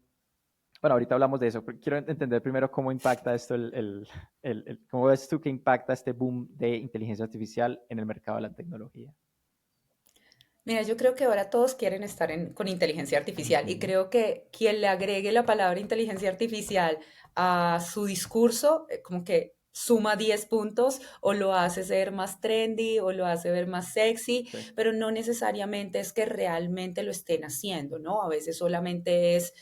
bueno, ahorita hablamos de eso, pero quiero entender primero cómo impacta esto, cómo ves tú que impacta este boom de inteligencia artificial en el mercado de la tecnología. Mira, yo creo que ahora todos quieren estar con inteligencia artificial y Ujú. creo que quien le agregue la palabra inteligencia artificial a su discurso, como que suma 10 puntos o lo hace ser más trendy o lo hace ver más sexy, Sí. pero no necesariamente es que realmente lo estén haciendo, ¿no? A veces solamente es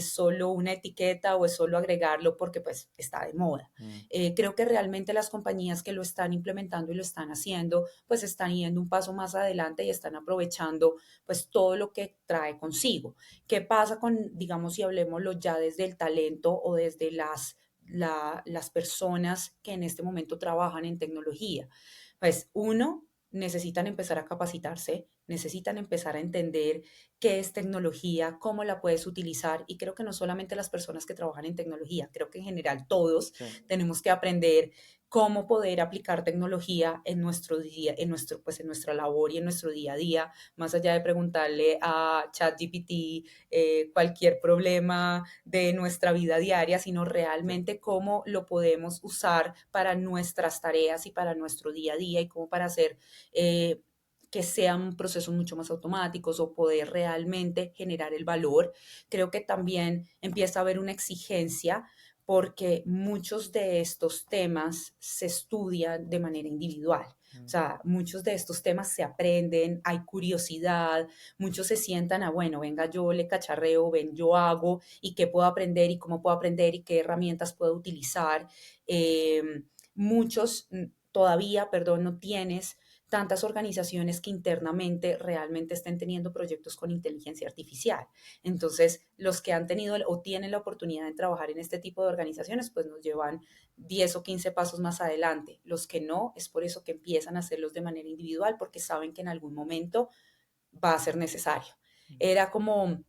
solo una etiqueta o es solo agregarlo porque pues está de moda. Mm, Creo que realmente las compañías que lo están implementando y lo están haciendo, pues están yendo un paso más adelante y están aprovechando pues todo lo que trae consigo. ¿Qué pasa con, digamos, si hablemoslo ya desde el talento o desde las personas que en este momento trabajan en tecnología? Pues uno, necesitan empezar a capacitarse, necesitan empezar a entender qué es tecnología, cómo la puedes utilizar y creo que no solamente las personas que trabajan en tecnología, creo que en general todos sí, tenemos que aprender cómo poder aplicar tecnología en nuestro día, pues en nuestra labor y en nuestro día a día, más allá de preguntarle a ChatGPT cualquier problema de nuestra vida diaria, sino sí, realmente cómo lo podemos usar para nuestras tareas y para nuestro día a día y cómo para hacer que sean procesos mucho más automáticos o poder realmente generar el valor. Creo que también empieza a haber una exigencia porque muchos de estos temas se estudian de manera individual. O mm, sea, muchos de estos temas se aprenden, hay curiosidad, muchos se sientan a, bueno, venga, yo le cacharreo, ven, yo hago, y qué puedo aprender y cómo puedo aprender y qué herramientas puedo utilizar. Eh, muchos todavía, perdón, no tienes tantas organizaciones que internamente realmente estén teniendo proyectos con inteligencia artificial. Entonces, los que han tenido o tienen la oportunidad de trabajar en este tipo de organizaciones, pues nos llevan 10 o 15 pasos más adelante. Los que no, es por eso que empiezan a hacerlos de manera individual, porque saben que en algún momento va a ser necesario. mm, Era como,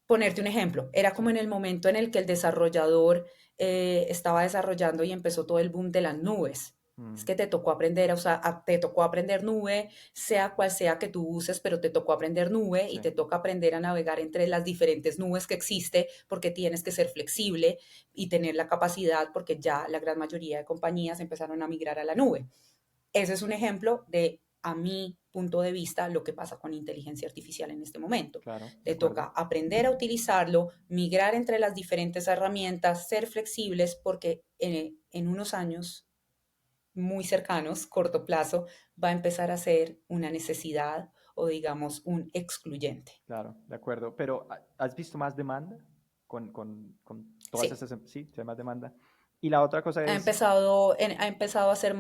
ponerte un ejemplo, era sí, como en el momento en el que el desarrollador estaba desarrollando y empezó todo el boom de las nubes. Es mm, que te tocó aprender a usar, te tocó aprender nube, sea cual sea que tú uses, pero te tocó aprender nube y sí, te toca aprender a navegar entre las diferentes nubes que existe porque tienes que ser flexible y tener la capacidad porque ya la gran mayoría de compañías empezaron a migrar a la nube. Ese es un ejemplo de, a mi punto de vista, lo que pasa con inteligencia artificial en este momento. claro, de Te acuerdo. toca aprender a utilizarlo, migrar entre las diferentes herramientas, ser flexibles, porque en unos años muy cercanos, corto plazo, va a empezar a ser una necesidad o digamos un excluyente. Claro, de acuerdo. Pero ¿has visto más demanda con todas Sí, estas? Sí, sí hay más demanda. Y la otra cosa es, ha empezado a ser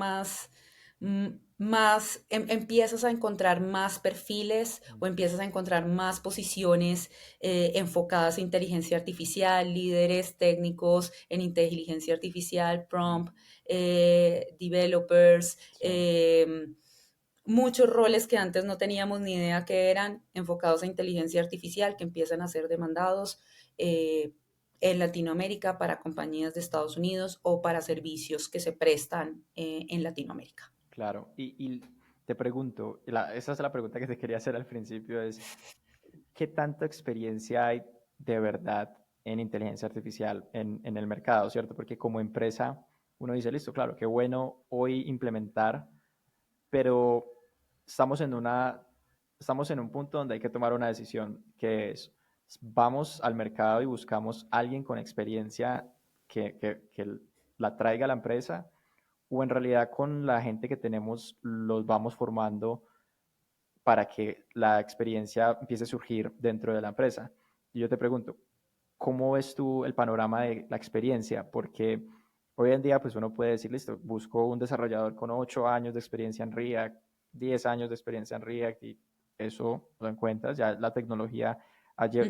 empiezas a encontrar más perfiles o empiezas a encontrar más posiciones enfocadas a inteligencia artificial, líderes técnicos en inteligencia artificial, prompt, developers, sí, muchos roles que antes no teníamos ni idea que eran enfocados a inteligencia artificial que empiezan a ser demandados eh, en Latinoamérica para compañías de Estados Unidos o para servicios que se prestan en Latinoamérica. claro. Y te pregunto, esa es la pregunta que te quería hacer al principio, es, ¿qué tanta experiencia hay de verdad en inteligencia artificial en el mercado, cierto? Porque como empresa uno dice, listo, claro, qué bueno hoy implementar, pero estamos en estamos en un punto donde hay que tomar una decisión, que es, vamos al mercado y buscamos a alguien con experiencia que la traiga a la empresa, o en realidad con la gente que tenemos los vamos formando para que la experiencia empiece a surgir dentro de la empresa. Y yo te pregunto, ¿cómo ves tú el panorama de la experiencia? Porque hoy en día, pues uno puede decir, listo, busco un desarrollador con 8 años de experiencia en React, 10 años de experiencia en React y eso lo encuentras. Ya la tecnología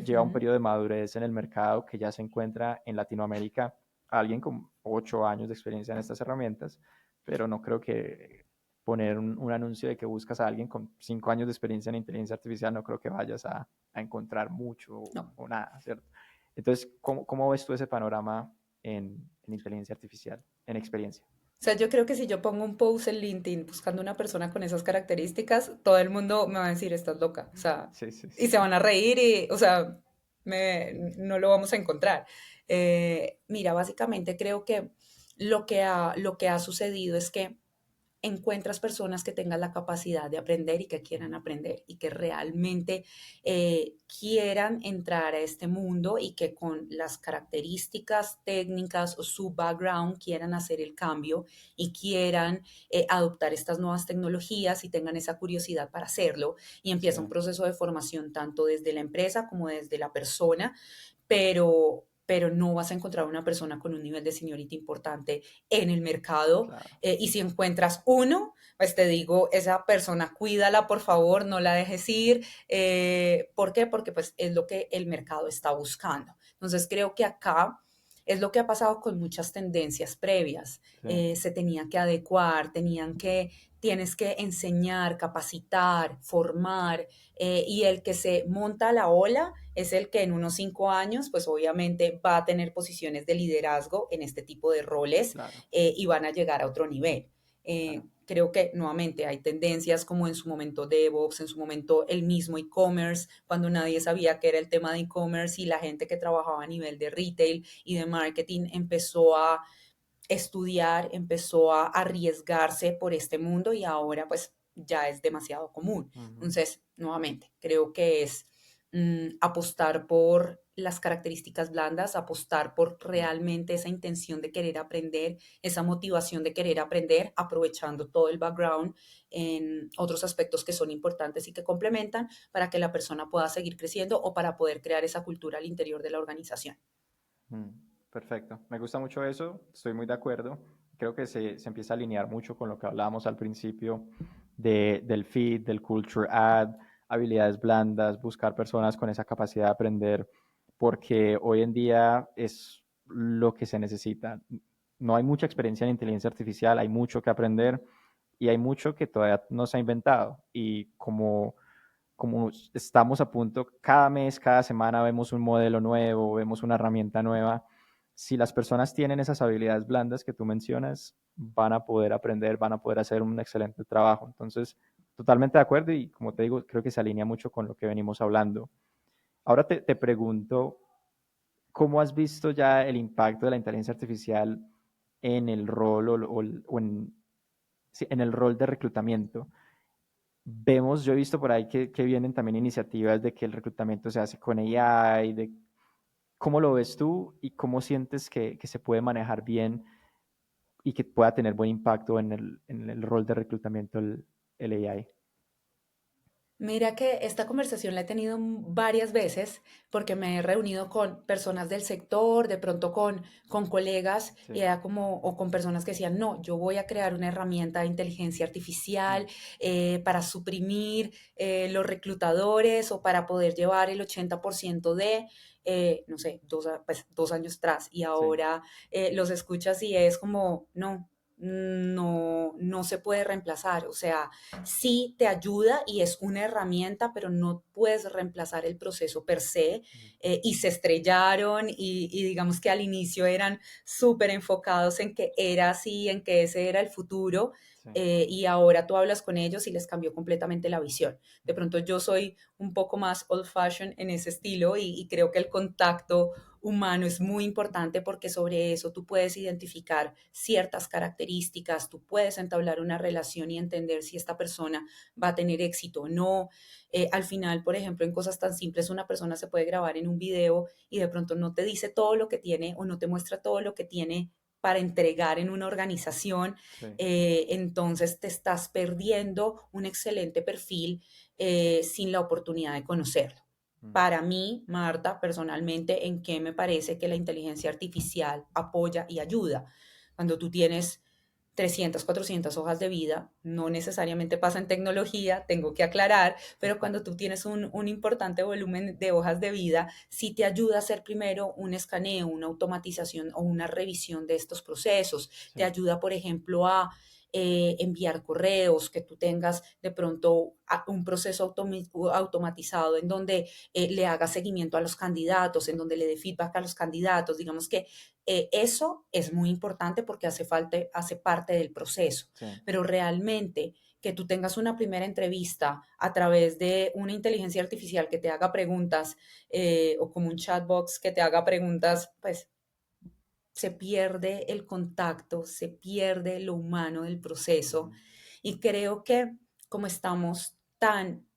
lleva un Ujú. periodo de madurez en el mercado que ya se encuentra en Latinoamérica alguien con 8 años de experiencia en estas herramientas, pero no creo que poner un anuncio de que buscas a alguien con 5 años de experiencia en inteligencia artificial, no creo que vayas a encontrar mucho No. o nada, ¿cierto? Entonces, ¿cómo ves tú ese panorama en inteligencia artificial, en experiencia? O sea, yo creo que si yo pongo un post en LinkedIn buscando una persona con esas características, todo el mundo me va a decir, estás loca. O sea, Sí, sí, y sí. se van a reír y, o sea, no lo vamos a encontrar. Mira, básicamente creo que lo que ha sucedido es que encuentras personas que tengan la capacidad de aprender y que quieran aprender y que realmente quieran entrar a este mundo y que con las características técnicas o su background quieran hacer el cambio y quieran adoptar estas nuevas tecnologías y tengan esa curiosidad para hacerlo. Y Sí, empieza un proceso de formación tanto desde la empresa como desde la persona, pero no vas a encontrar una persona con un nivel de seniority importante en el mercado. claro, Y si encuentras uno, pues te digo, esa persona cuídala, por favor, no la dejes ir. ¿Por qué? Porque pues es lo que el mercado está buscando. Entonces creo que acá es lo que ha pasado con muchas tendencias previas. sí, Se tenía que adecuar, tienes que enseñar, capacitar, formar, y el que se monta a la ola es el que en unos 5 años, pues obviamente va a tener posiciones de liderazgo en este tipo de roles claro, y van a llegar a otro nivel. claro. Creo que nuevamente hay tendencias como en su momento DevOps, en su momento el mismo e-commerce, cuando nadie sabía qué era el tema de e-commerce y la gente que trabajaba a nivel de retail y de marketing empezó a estudiar, empezó a arriesgarse por este mundo y ahora pues ya es demasiado común. Ujú. Entonces, nuevamente, creo que es apostar por las características blandas, apostar por realmente esa intención de querer aprender, esa motivación de querer aprender, aprovechando todo el background en otros aspectos que son importantes y que complementan para que la persona pueda seguir creciendo o para poder crear esa cultura al interior de la organización. Mm, perfecto. Me gusta mucho eso, estoy muy de acuerdo. Creo que se empieza a alinear mucho con lo que hablábamos al principio del feed, del culture add, habilidades blandas, buscar personas con esa capacidad de aprender, porque hoy en día es lo que se necesita. No hay mucha experiencia en inteligencia artificial, hay mucho que aprender y hay mucho que todavía no se ha inventado. Y como estamos a punto, cada mes, cada semana vemos un modelo nuevo, vemos una herramienta nueva. Si las personas tienen esas habilidades blandas que tú mencionas, van a poder aprender, van a poder hacer un excelente trabajo. Entonces, totalmente de acuerdo y como te digo, creo que se alinea mucho con lo que venimos hablando. Ahora te pregunto, ¿cómo has visto ya el impacto de la inteligencia artificial en el rol o en, sí, en el rol de reclutamiento? Vemos, yo he visto por ahí que vienen también iniciativas de que el reclutamiento se hace con AI, de cómo lo ves tú y cómo sientes que se puede manejar bien y que pueda tener buen impacto en el rol de reclutamiento el AI. Mira que esta conversación la he tenido varias veces porque me he reunido con personas del sector, de pronto con colegas, y Sí. era como, o con personas que decían, no, yo voy a crear una herramienta de inteligencia Mm. artificial para suprimir los reclutadores o para poder llevar el 80% no sé, pues, 2 años atrás. Y Sí. ahora los escuchas y es como, no, no se puede reemplazar. O sea, sí te ayuda y es una herramienta, pero no puedes reemplazar el proceso per se. Mm. Y se estrellaron y digamos que al inicio eran súper enfocados en que era así, en que ese era el futuro. Sí. Y ahora tú hablas con ellos y les cambió completamente la visión. De Mm. pronto yo soy un poco más old fashioned en ese estilo y creo que el contacto humano es muy importante porque sobre eso tú puedes identificar ciertas características, tú puedes entablar una relación y entender si esta persona va a tener éxito o no. Al final, por ejemplo, en cosas tan simples, una persona se puede grabar en un video y de pronto no te dice todo lo que tiene o no te muestra todo lo que tiene para entregar en una organización. Sí. Entonces te estás perdiendo un excelente perfil sin la oportunidad de conocerlo. Mm. Para mí, Marta, personalmente, ¿en qué me parece que la inteligencia artificial apoya y ayuda? Cuando tú tienes 300, 400 hojas de vida, no necesariamente pasa en tecnología, tengo que aclarar, pero cuando tú tienes un importante volumen de hojas de vida, sí te ayuda a hacer primero un escaneo, una automatización o una revisión de estos procesos. Te Sí. ayuda, por ejemplo, a enviar correos, que tú tengas de pronto un proceso automatizado en donde le haga seguimiento a los candidatos, en donde le dé feedback a los candidatos. Digamos que eso es muy importante porque hace parte del proceso, Sí. pero realmente que tú tengas una primera entrevista a través de una inteligencia artificial que te haga preguntas o como un chatbox que te haga preguntas, pues se pierde el contacto, se pierde lo humano del proceso. Ujú. Y creo que como estamos tan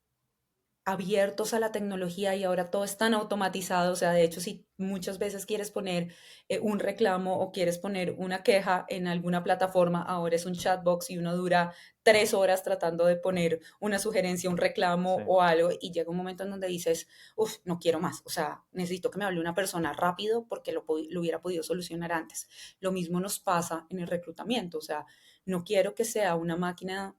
abiertos a la tecnología y ahora todo es tan automatizado, o sea, de hecho, si muchas veces quieres poner un reclamo o quieres poner una queja en alguna plataforma, ahora es un chatbox y uno dura 3 horas tratando de poner una sugerencia, un reclamo Sí. o algo y llega un momento en donde dices, uff, no quiero más, o sea, necesito que me hable una persona rápido porque lo hubiera podido solucionar antes. Lo mismo nos pasa en el reclutamiento, o sea, no quiero que sea una máquina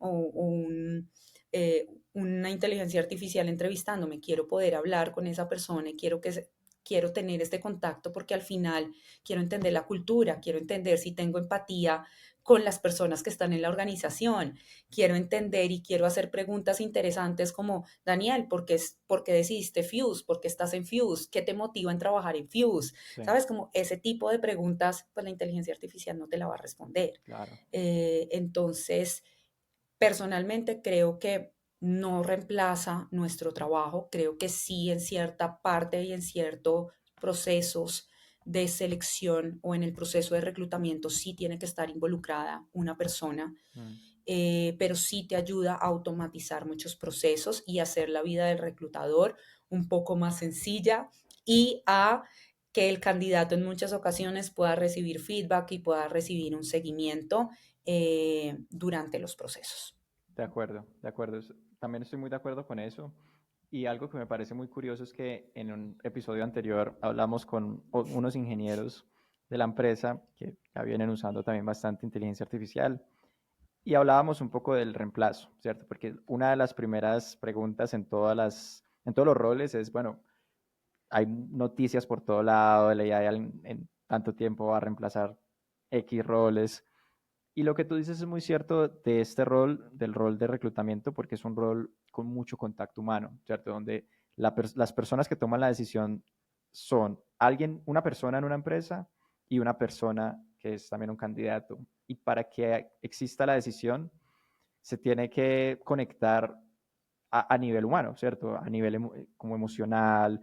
una inteligencia artificial entrevistándome, quiero poder hablar con esa persona y quiero tener este contacto porque al final quiero entender la cultura, quiero entender si tengo empatía con las personas que están en la organización, quiero entender y quiero hacer preguntas interesantes como, Daniel, ¿por qué decidiste Fuse? ¿Por qué estás en Fuse? ¿Qué te motiva en trabajar en Fuse? Sí. ¿Sabes? Como ese tipo de preguntas, pues la inteligencia artificial no te la va a responder. Claro. Entonces, personalmente creo que no reemplaza nuestro trabajo, creo que sí en cierta parte y en ciertos procesos de selección o en el proceso de reclutamiento sí tiene que estar involucrada una persona, Mm. pero sí te ayuda a automatizar muchos procesos y hacer la vida del reclutador un poco más sencilla y a que el candidato en muchas ocasiones pueda recibir feedback y pueda recibir un seguimiento durante los procesos. De acuerdo, de acuerdo. También estoy muy de acuerdo con eso. Y algo que me parece muy curioso es que en un episodio anterior hablamos con unos ingenieros de la empresa que ya vienen usando también bastante inteligencia artificial y hablábamos un poco del reemplazo, ¿cierto? Porque una de las primeras preguntas en todos los roles es, bueno, hay noticias por todo lado, el AI en tanto tiempo va a reemplazar X roles. Y lo que tú dices es muy cierto de este rol, del rol de reclutamiento, porque es un rol con mucho contacto humano, ¿cierto? Donde las personas que toman la decisión son una persona en una empresa y una persona que es también un candidato. Y para que exista la decisión, se tiene que conectar a nivel humano, ¿cierto? A nivel como emocional,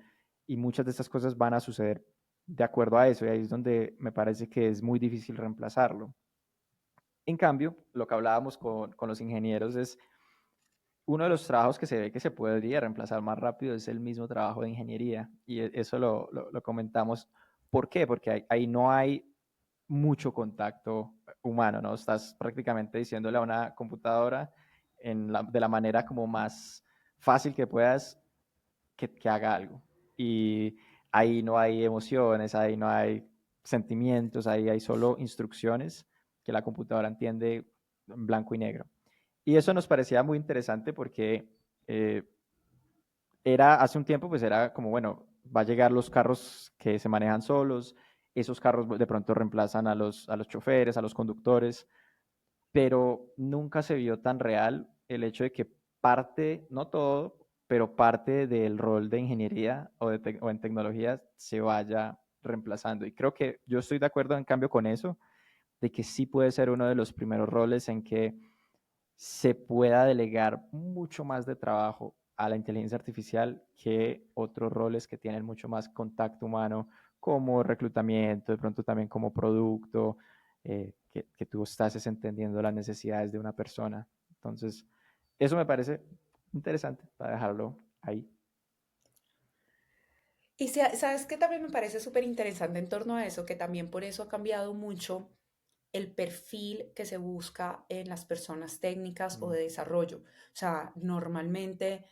y muchas de estas cosas van a suceder de acuerdo a eso, y ahí es donde me parece que es muy difícil reemplazarlo. En cambio, lo que hablábamos con los ingenieros es uno de los trabajos que se ve que se podría reemplazar más rápido es el mismo trabajo de ingeniería. Y eso lo comentamos. ¿Por qué? Porque ahí no hay mucho contacto humano, ¿no? Estás prácticamente diciéndole a una computadora de la manera como más fácil que puedas que haga algo. Y ahí no hay emociones, ahí no hay sentimientos, ahí hay solo instrucciones que la computadora entiende en blanco y negro. Y eso nos parecía muy interesante porque eh, era hace un tiempo, pues era como, bueno, va a llegar los carros que se manejan solos, esos carros de pronto reemplazan a los choferes, a los conductores, pero nunca se vio tan real el hecho de que parte, no todo, pero parte del rol de ingeniería o en tecnología se vaya reemplazando. Y creo que yo estoy de acuerdo en cambio con eso, de que sí puede ser uno de los primeros roles en que se pueda delegar mucho más de trabajo a la inteligencia artificial que otros roles que tienen mucho más contacto humano, como reclutamiento, de pronto también como producto, que tú estás entendiendo las necesidades de una persona. Entonces, eso me parece interesante para dejarlo ahí. Y sabes que también me parece súper interesante en torno a eso, que también por eso ha cambiado mucho el perfil que se busca en las personas técnicas o Mm, de desarrollo. O sea, normalmente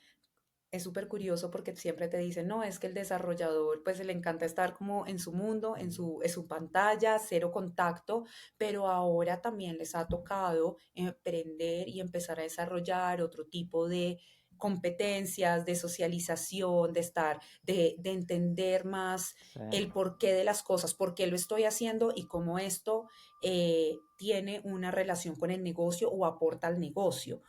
es súper curioso porque siempre te dicen, no, es que el desarrollador pues le encanta estar como en su mundo, en su pantalla, cero contacto, pero ahora también les ha tocado aprender y empezar a desarrollar otro tipo de competencias, de socialización, de estar, de entender más sí, el porqué de las cosas, por qué lo estoy haciendo y cómo esto tiene una relación con el negocio o aporta al negocio.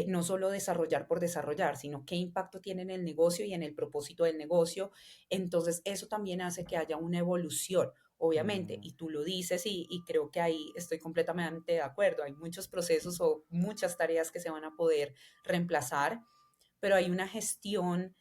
No solo desarrollar por desarrollar, sino qué impacto tiene en el negocio y en el propósito del negocio. Entonces, eso también hace que haya una evolución, obviamente, mm, y tú lo dices y creo que ahí estoy completamente de acuerdo. Hay muchos procesos o muchas tareas que se van a poder reemplazar, pero hay una gestión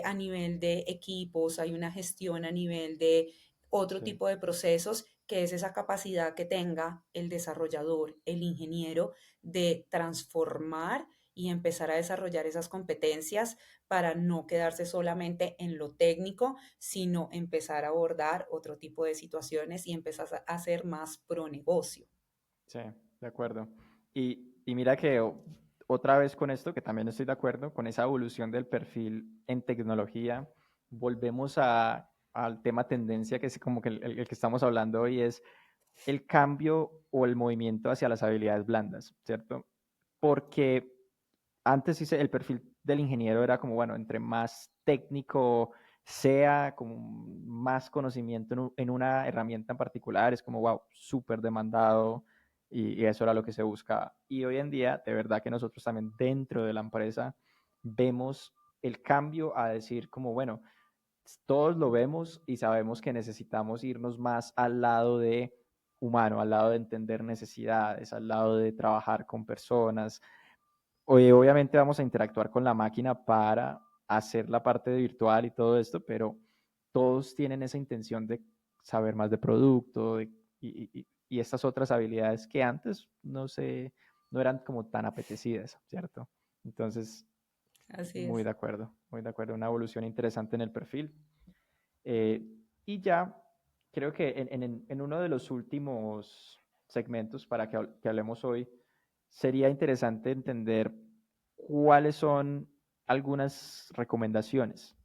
a nivel de equipos, hay una gestión a nivel de otro sí, tipo de procesos, que es esa capacidad que tenga el desarrollador, el ingeniero, de transformar y empezar a desarrollar esas competencias para no quedarse solamente en lo técnico, sino empezar a abordar otro tipo de situaciones y empezar a hacer más pro negocio. sí, de acuerdo. Y mira que otra vez con esto, que también estoy de acuerdo, con esa evolución del perfil en tecnología, volvemos al tema tendencia, que es como que el que estamos hablando hoy, es el cambio o el movimiento hacia las habilidades blandas, ¿cierto? Porque antes sí el perfil del ingeniero era como, bueno, entre más técnico sea, como más conocimiento en una herramienta en particular, es como, wow, súper demandado y eso era lo que se buscaba. Y hoy en día, de verdad que nosotros también dentro de la empresa vemos el cambio a decir como, bueno, todos lo vemos y sabemos que necesitamos irnos más al lado de humano, al lado de entender necesidades, al lado de trabajar con personas. Obviamente vamos a interactuar con la máquina para hacer la parte de virtual y todo esto, pero todos tienen esa intención de saber más de producto y estas otras habilidades que antes no eran como tan apetecidas, ¿cierto? Entonces, Así es. muy de acuerdo, una evolución interesante en el perfil. Eh, y ya, creo que en uno de los últimos segmentos para que hablemos hoy, sería interesante entender cuáles son algunas recomendaciones.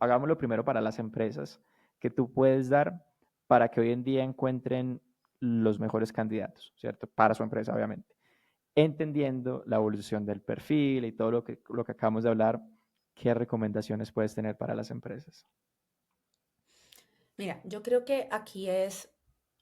Hagámoslo primero para las empresas que tú puedes dar para que hoy en día encuentren los mejores candidatos, ¿cierto? Para su empresa, obviamente. Entendiendo la evolución del perfil y todo lo que acabamos de hablar, ¿qué recomendaciones puedes tener para las empresas? Mira, yo creo que aquí es,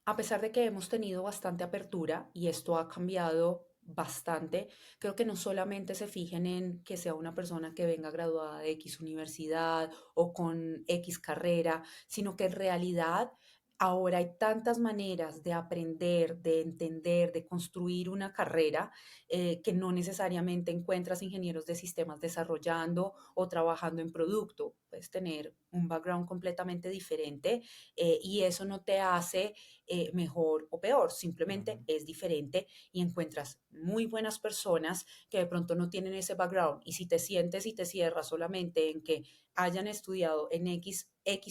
a pesar de que hemos tenido bastante apertura y esto ha cambiado bastante, creo que no solamente se fijen en que sea una persona que venga graduada de X universidad o con X carrera, sino que en realidad ahora hay tantas maneras de aprender, de entender, de construir una carrera que no necesariamente encuentras ingenieros de sistemas desarrollando o trabajando en producto. Puedes tener un background completamente diferente y eso no te hace mejor o peor, simplemente Ujú. es diferente y encuentras muy buenas personas que de pronto no tienen ese background y si te sientes y te cierras solamente en que hayan estudiado en X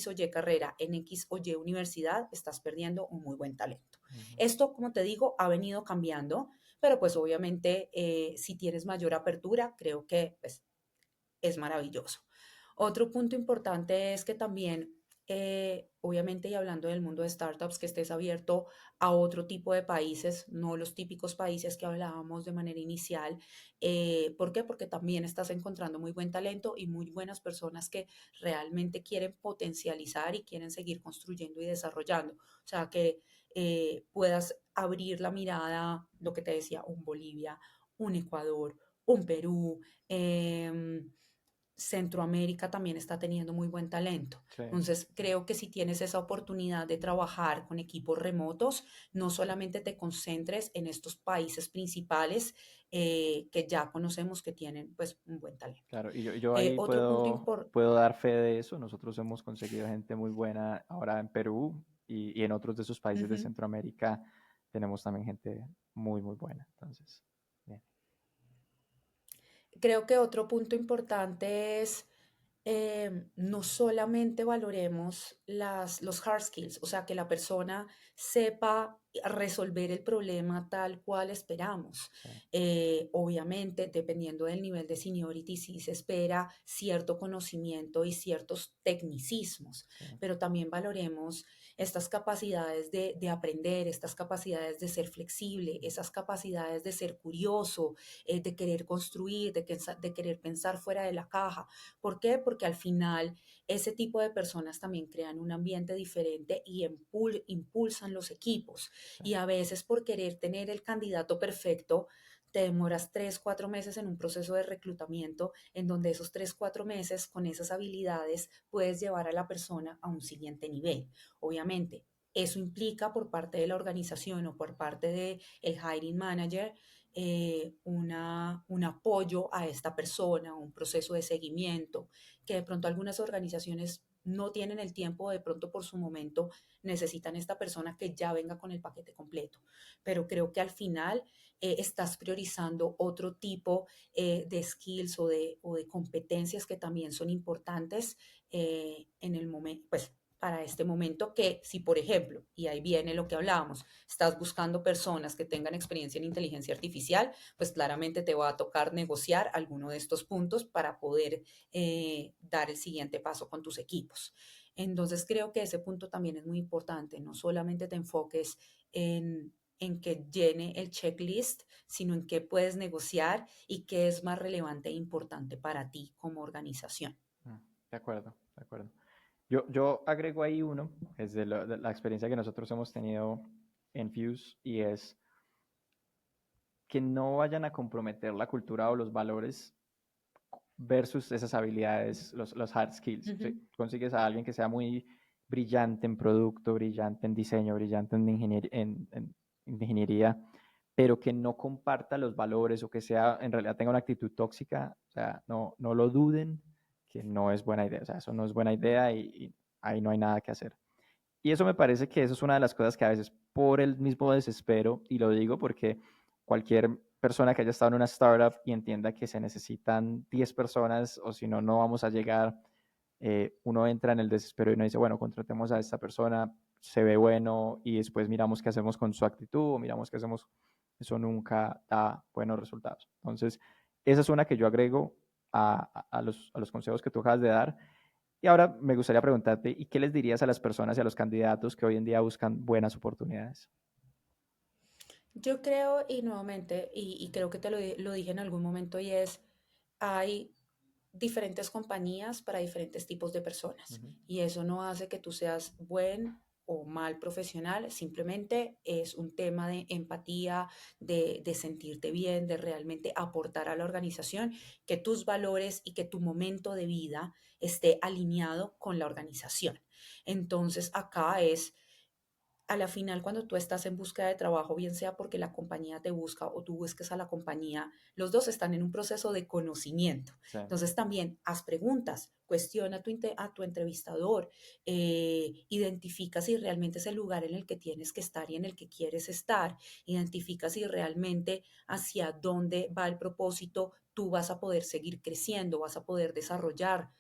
o Y carrera, en X o Y universidad, estás perdiendo un muy buen talento. Ujú. Esto, como te digo, ha venido cambiando, pero pues obviamente si tienes mayor apertura, creo que pues, es maravilloso. Otro punto importante es que también, obviamente, y hablando del mundo de startups, que estés abierto a otro tipo de países, no los típicos países que hablábamos de manera inicial. ¿Por qué? Porque también estás encontrando muy buen talento y muy buenas personas que realmente quieren potencializar y quieren seguir construyendo y desarrollando. O sea, que puedas abrir la mirada, lo que te decía, un Bolivia, un Ecuador, un Perú. Centroamérica también está teniendo muy buen talento. Sí, Entonces, creo que si tienes esa oportunidad de trabajar con equipos remotos, no solamente te concentres en estos países principales que ya conocemos que tienen pues un buen talento. claro. Y yo ahí Otro punto importante. puedo dar fe de eso. Nosotros hemos conseguido gente muy buena ahora en Perú y en otros de esos países de Centroamérica tenemos también gente muy, muy buena. Entonces, bien. Creo que otro punto importante es no solamente valoremos los hard skills, o sea, que la persona sepa resolver el problema tal cual esperamos. Sí, Obviamente, dependiendo del nivel de seniority, sí se espera cierto conocimiento y ciertos tecnicismos, sí, pero también valoremos estas capacidades de aprender, estas capacidades de ser flexible, esas capacidades de ser curioso, de querer construir, de querer pensar fuera de la caja. ¿Por qué? Porque al final ese tipo de personas también crean un ambiente diferente y impulsan los equipos. sí. Y a veces por querer tener el candidato perfecto, te demoras 3, 4 meses en un proceso de reclutamiento en donde esos 3, 4 meses con esas habilidades puedes llevar a la persona a un siguiente nivel. Obviamente, eso implica por parte de la organización o por parte del hiring manager un apoyo a esta persona, un proceso de seguimiento, que de pronto algunas organizaciones no tienen el tiempo, de pronto por su momento necesitan esta persona que ya venga con el paquete completo. Pero creo que al final estás priorizando otro tipo de skills o de competencias que también son importantes en el momento, pues para este momento que si, por ejemplo, y ahí viene lo que hablábamos, estás buscando personas que tengan experiencia en inteligencia artificial, pues claramente te va a tocar negociar alguno de estos puntos para poder dar el siguiente paso con tus equipos. Entonces creo que ese punto también es muy importante, no solamente te enfoques en que llene el checklist, sino en qué puedes negociar y qué es más relevante e importante para ti como organización. Mm, de acuerdo, de acuerdo. Yo agrego ahí uno, es de la experiencia que nosotros hemos tenido en Fuse, y es que no vayan a comprometer la cultura o los valores versus esas habilidades, los hard skills. Ujú. Si consigues a alguien que sea muy brillante en producto, brillante en diseño, brillante en ingeniería, pero que no comparta los valores o que sea, en realidad tenga una actitud tóxica, o sea, no lo duden, que no es buena idea. O sea, eso no es buena idea y ahí no hay nada que hacer. Y eso me parece que eso es una de las cosas que a veces por el mismo desespero, y lo digo porque cualquier persona que haya estado en una startup y entienda que se necesitan 10 personas o si no, no vamos a llegar, uno entra en el desespero y uno dice, bueno, contratemos a esta persona, se ve bueno y después miramos qué hacemos con su actitud o miramos qué hacemos, eso nunca da buenos resultados. Entonces, esa es una que yo agrego a los consejos que tú acabas de dar. Y ahora me gustaría preguntarte, ¿y qué les dirías a las personas y a los candidatos que hoy en día buscan buenas oportunidades? Yo creo, y nuevamente, y creo que lo dije en algún momento, y es, hay diferentes compañías para diferentes tipos de personas. Ujú. Y eso no hace que tú seas buen o mal profesional, simplemente es un tema de empatía, de sentirte bien, de realmente aportar a la organización, que tus valores y que tu momento de vida esté alineado con la organización. Entonces, acá es a la final, cuando tú estás en búsqueda de trabajo, bien sea porque la compañía te busca o tú busques a la compañía, los dos están en un proceso de conocimiento. Sí, Entonces también haz preguntas, cuestiona a tu entrevistador, identifica si realmente es el lugar en el que tienes que estar y en el que quieres estar, identifica si realmente hacia dónde va el propósito, tú vas a poder seguir creciendo, vas a poder desarrollar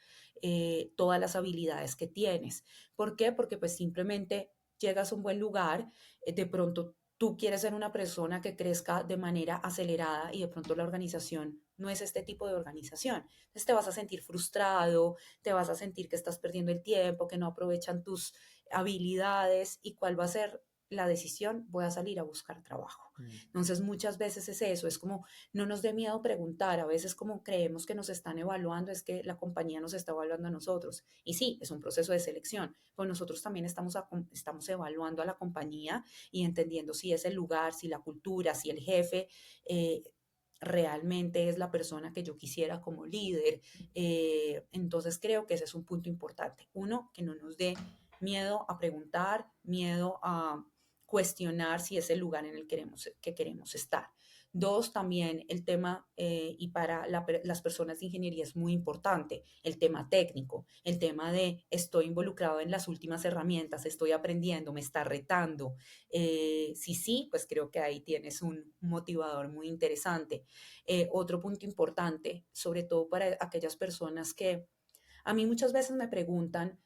todas las habilidades que tienes. ¿Por qué? Porque pues simplemente llegas a un buen lugar, de pronto tú quieres ser una persona que crezca de manera acelerada y de pronto la organización no es este tipo de organización. Entonces te vas a sentir frustrado, te vas a sentir que estás perdiendo el tiempo, que no aprovechan tus habilidades y cuál va a ser la decisión, voy a salir a buscar trabajo. Mm. Entonces muchas veces es eso, es como no nos dé miedo preguntar, a veces como creemos que nos están evaluando, es que la compañía nos está evaluando a nosotros. Y sí, es un proceso de selección, pero nosotros también estamos evaluando a la compañía y entendiendo si es el lugar, si la cultura, si el jefe eh, realmente es la persona que yo quisiera como líder. Entonces creo que ese es un punto importante. Uno, que no nos dé miedo a preguntar, miedo a cuestionar si es el lugar en el que queremos estar. Dos, también el tema, y para las personas de ingeniería es muy importante, el tema técnico, el tema de estoy involucrado en las últimas herramientas, estoy aprendiendo, me está retando. Si sí, pues creo que ahí tienes un motivador muy interesante. Otro punto importante, sobre todo para aquellas personas que a mí muchas veces me preguntan,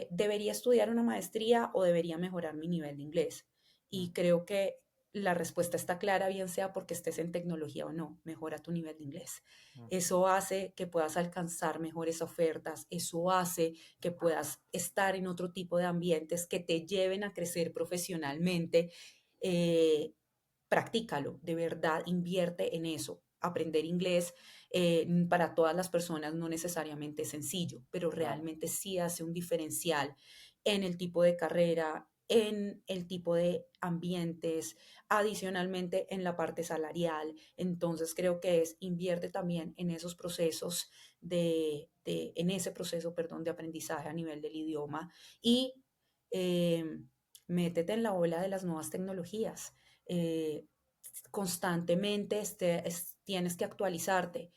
¿debería estudiar una maestría o debería mejorar mi nivel de inglés? Mm. Y creo que la respuesta está clara, bien sea porque estés en tecnología o no, mejora tu nivel de inglés. Mm. Eso hace que puedas alcanzar mejores ofertas, eso hace que puedas estar en otro tipo de ambientes que te lleven a crecer profesionalmente. Eh, Practícalo, de verdad, invierte en eso. Aprender inglés para todas las personas no necesariamente es sencillo, pero Claro. realmente sí hace un diferencial en el tipo de carrera, en el tipo de ambientes, adicionalmente en la parte salarial. Entonces creo que invierte también en esos procesos en ese proceso, perdón, de aprendizaje a nivel del idioma y eh, métete en la ola de las nuevas tecnologías. Eh, Constantemente tienes que actualizarte.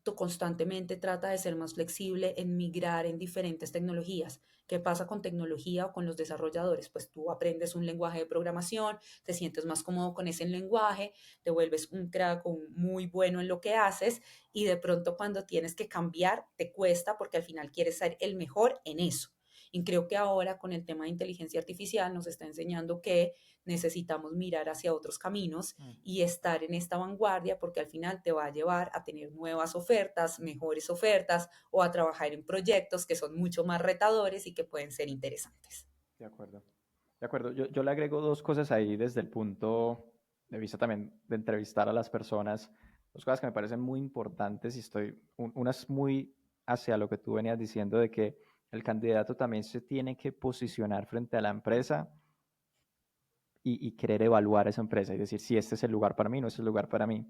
Tú constantemente trata de ser más flexible en migrar en diferentes tecnologías. ¿Qué pasa con tecnología o con los desarrolladores? Pues tú aprendes un lenguaje de programación, te sientes más cómodo con ese lenguaje, te vuelves un crack o muy bueno en lo que haces y de pronto cuando tienes que cambiar te cuesta porque al final quieres ser el mejor en eso. Y creo que ahora con el tema de inteligencia artificial nos está enseñando que necesitamos mirar hacia otros caminos Mm. y estar en esta vanguardia porque al final te va a llevar a tener nuevas ofertas, mejores ofertas o a trabajar en proyectos que son mucho más retadores y que pueden ser interesantes. De acuerdo. De acuerdo. Yo le agrego dos cosas ahí desde el punto de vista también de entrevistar a las personas. Dos cosas que me parecen muy importantes y una es muy hacia lo que tú venías diciendo de que el candidato también se tiene que posicionar frente a la empresa y querer evaluar esa empresa y decir si este es el lugar para mí, no es el lugar para mí.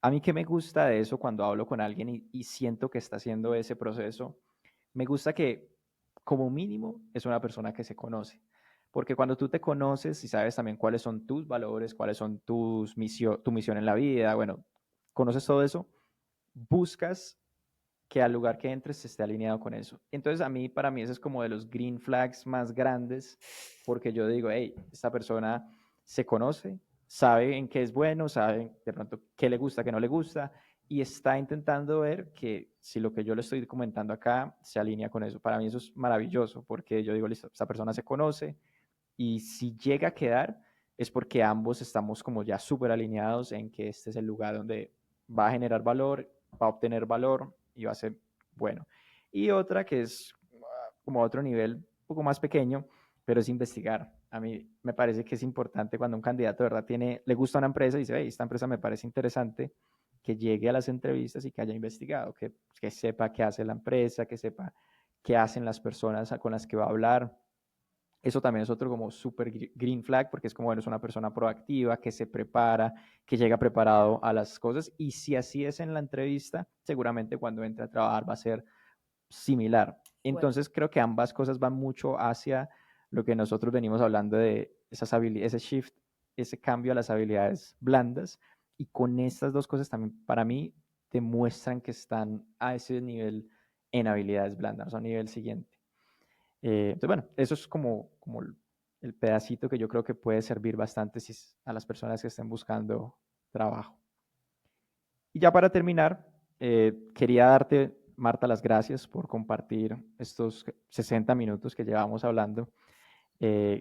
A mí que me gusta de eso cuando hablo con alguien y siento que está haciendo ese proceso, me gusta que como mínimo es una persona que se conoce. Porque cuando tú te conoces y sabes también cuáles son tus valores, cuáles son tu misión en la vida, bueno, conoces todo eso, buscas que al lugar que entres esté alineado con eso. Entonces para mí eso es como de los green flags más grandes, porque yo digo, hey, esta persona se conoce, sabe en qué es bueno, sabe de pronto qué le gusta, qué no le gusta, y está intentando ver que si lo que yo le estoy comentando acá se alinea con eso. Para mí eso es maravilloso, porque yo digo, listo, esta persona se conoce, y si llega a quedar, es porque ambos estamos como ya súper alineados en que este es el lugar donde va a generar valor, va a obtener valor y va a ser bueno. Y otra que es como otro nivel un poco más pequeño, pero es investigar. A mí me parece que es importante cuando un candidato de verdad le gusta una empresa y dice, hey, esta empresa me parece interesante, que llegue a las entrevistas y que haya investigado, que sepa qué hace la empresa, que sepa qué hacen las personas con las que va a hablar. Eso también es otro como super green flag porque es como, bueno, es una persona proactiva, que se prepara, que llega preparado a las cosas y si así es en la entrevista, seguramente cuando entre a trabajar va a ser similar. Bueno, Entonces creo que ambas cosas van mucho hacia lo que nosotros venimos hablando de esas habilidades, ese shift, ese cambio a las habilidades blandas y con estas dos cosas también para mí demuestran que están a ese nivel en habilidades blandas, o a nivel siguiente. Entonces, bueno, eso es como el pedacito que yo creo que puede servir bastante a las personas que estén buscando trabajo. Y ya para terminar, quería darte, Marta, las gracias por compartir estos 60 minutos que llevamos hablando.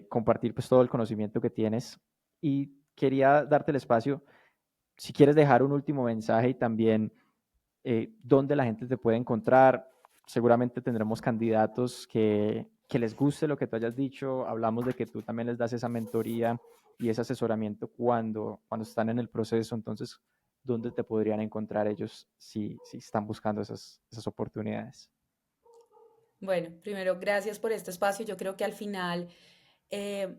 compartir pues todo el conocimiento que tienes. Y quería darte el espacio, si quieres dejar un último mensaje y también dónde la gente te puede encontrar. Seguramente tendremos candidatos que les guste lo que tú hayas dicho. Hablamos de que tú también les das esa mentoría y ese asesoramiento cuando están en el proceso. Entonces, ¿dónde te podrían encontrar ellos si están buscando esas oportunidades? Bueno, primero, gracias por este espacio. Yo creo que al final eh,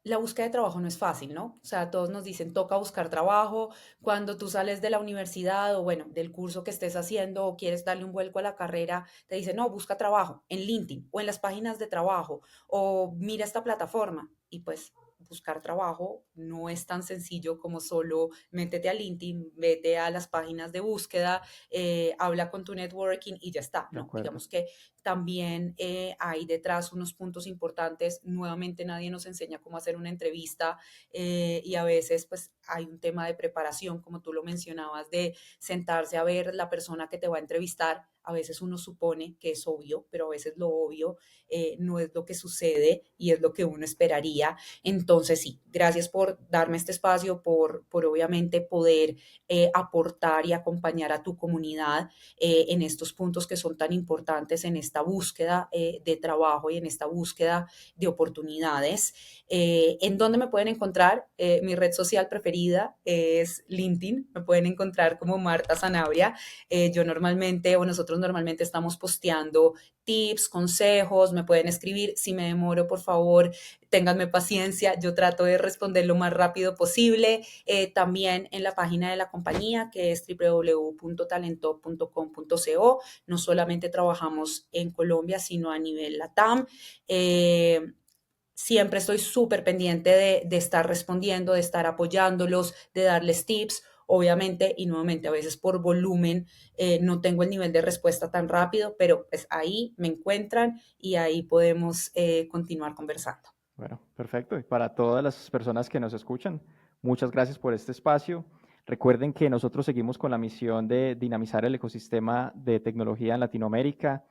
la búsqueda de trabajo no es fácil, ¿no? O sea, todos nos dicen, toca buscar trabajo. Cuando tú sales de la universidad o, bueno, del curso que estés haciendo o quieres darle un vuelco a la carrera, te dicen, no, busca trabajo en LinkedIn o en las páginas de trabajo o mira esta plataforma. Y pues buscar trabajo no es tan sencillo como solo métete a LinkedIn, vete a las páginas de búsqueda, habla con tu networking y ya está, De ¿no? acuerdo. Digamos que también hay detrás unos puntos importantes. Nuevamente nadie nos enseña cómo hacer una entrevista y a veces pues hay un tema de preparación, como tú lo mencionabas, de sentarse a ver la persona que te va a entrevistar. A veces uno supone que es obvio, pero a veces lo obvio no es lo que sucede y es lo que uno esperaría. Entonces sí, gracias por darme este espacio, por obviamente poder aportar y acompañar a tu comunidad en estos puntos que son tan importantes en esta búsqueda de trabajo y en esta búsqueda de oportunidades. ¿En dónde me pueden encontrar? Mi red social preferida es LinkedIn. Me pueden encontrar como Marta Sanabria. Yo normalmente o nosotros normalmente estamos posteando tips, consejos, me pueden escribir. Si me demoro, por favor, ténganme paciencia. Yo trato de responder lo más rápido posible. También en la página de la compañía, que es www.talentop.com.co. No solamente trabajamos en Colombia, sino a nivel LATAM. Siempre estoy súper pendiente de estar respondiendo, de estar apoyándolos, de darles tips. Obviamente, y nuevamente, a veces por volumen no tengo el nivel de respuesta tan rápido, pero pues ahí me encuentran y ahí podemos continuar conversando. Bueno, perfecto. Y para todas las personas que nos escuchan, muchas gracias por este espacio. Recuerden que nosotros seguimos con la misión de dinamizar el ecosistema de tecnología en Latinoamérica.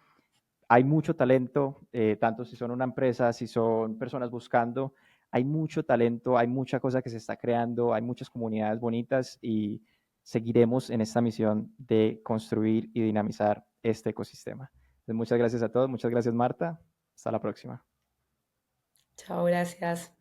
Hay mucho talento, tanto si son una empresa, si son personas buscando, hay mucho talento, hay mucha cosa que se está creando, hay muchas comunidades bonitas y seguiremos en esta misión de construir y dinamizar este ecosistema. Entonces, muchas gracias a todos, muchas gracias Marta, hasta la próxima. Chao, gracias.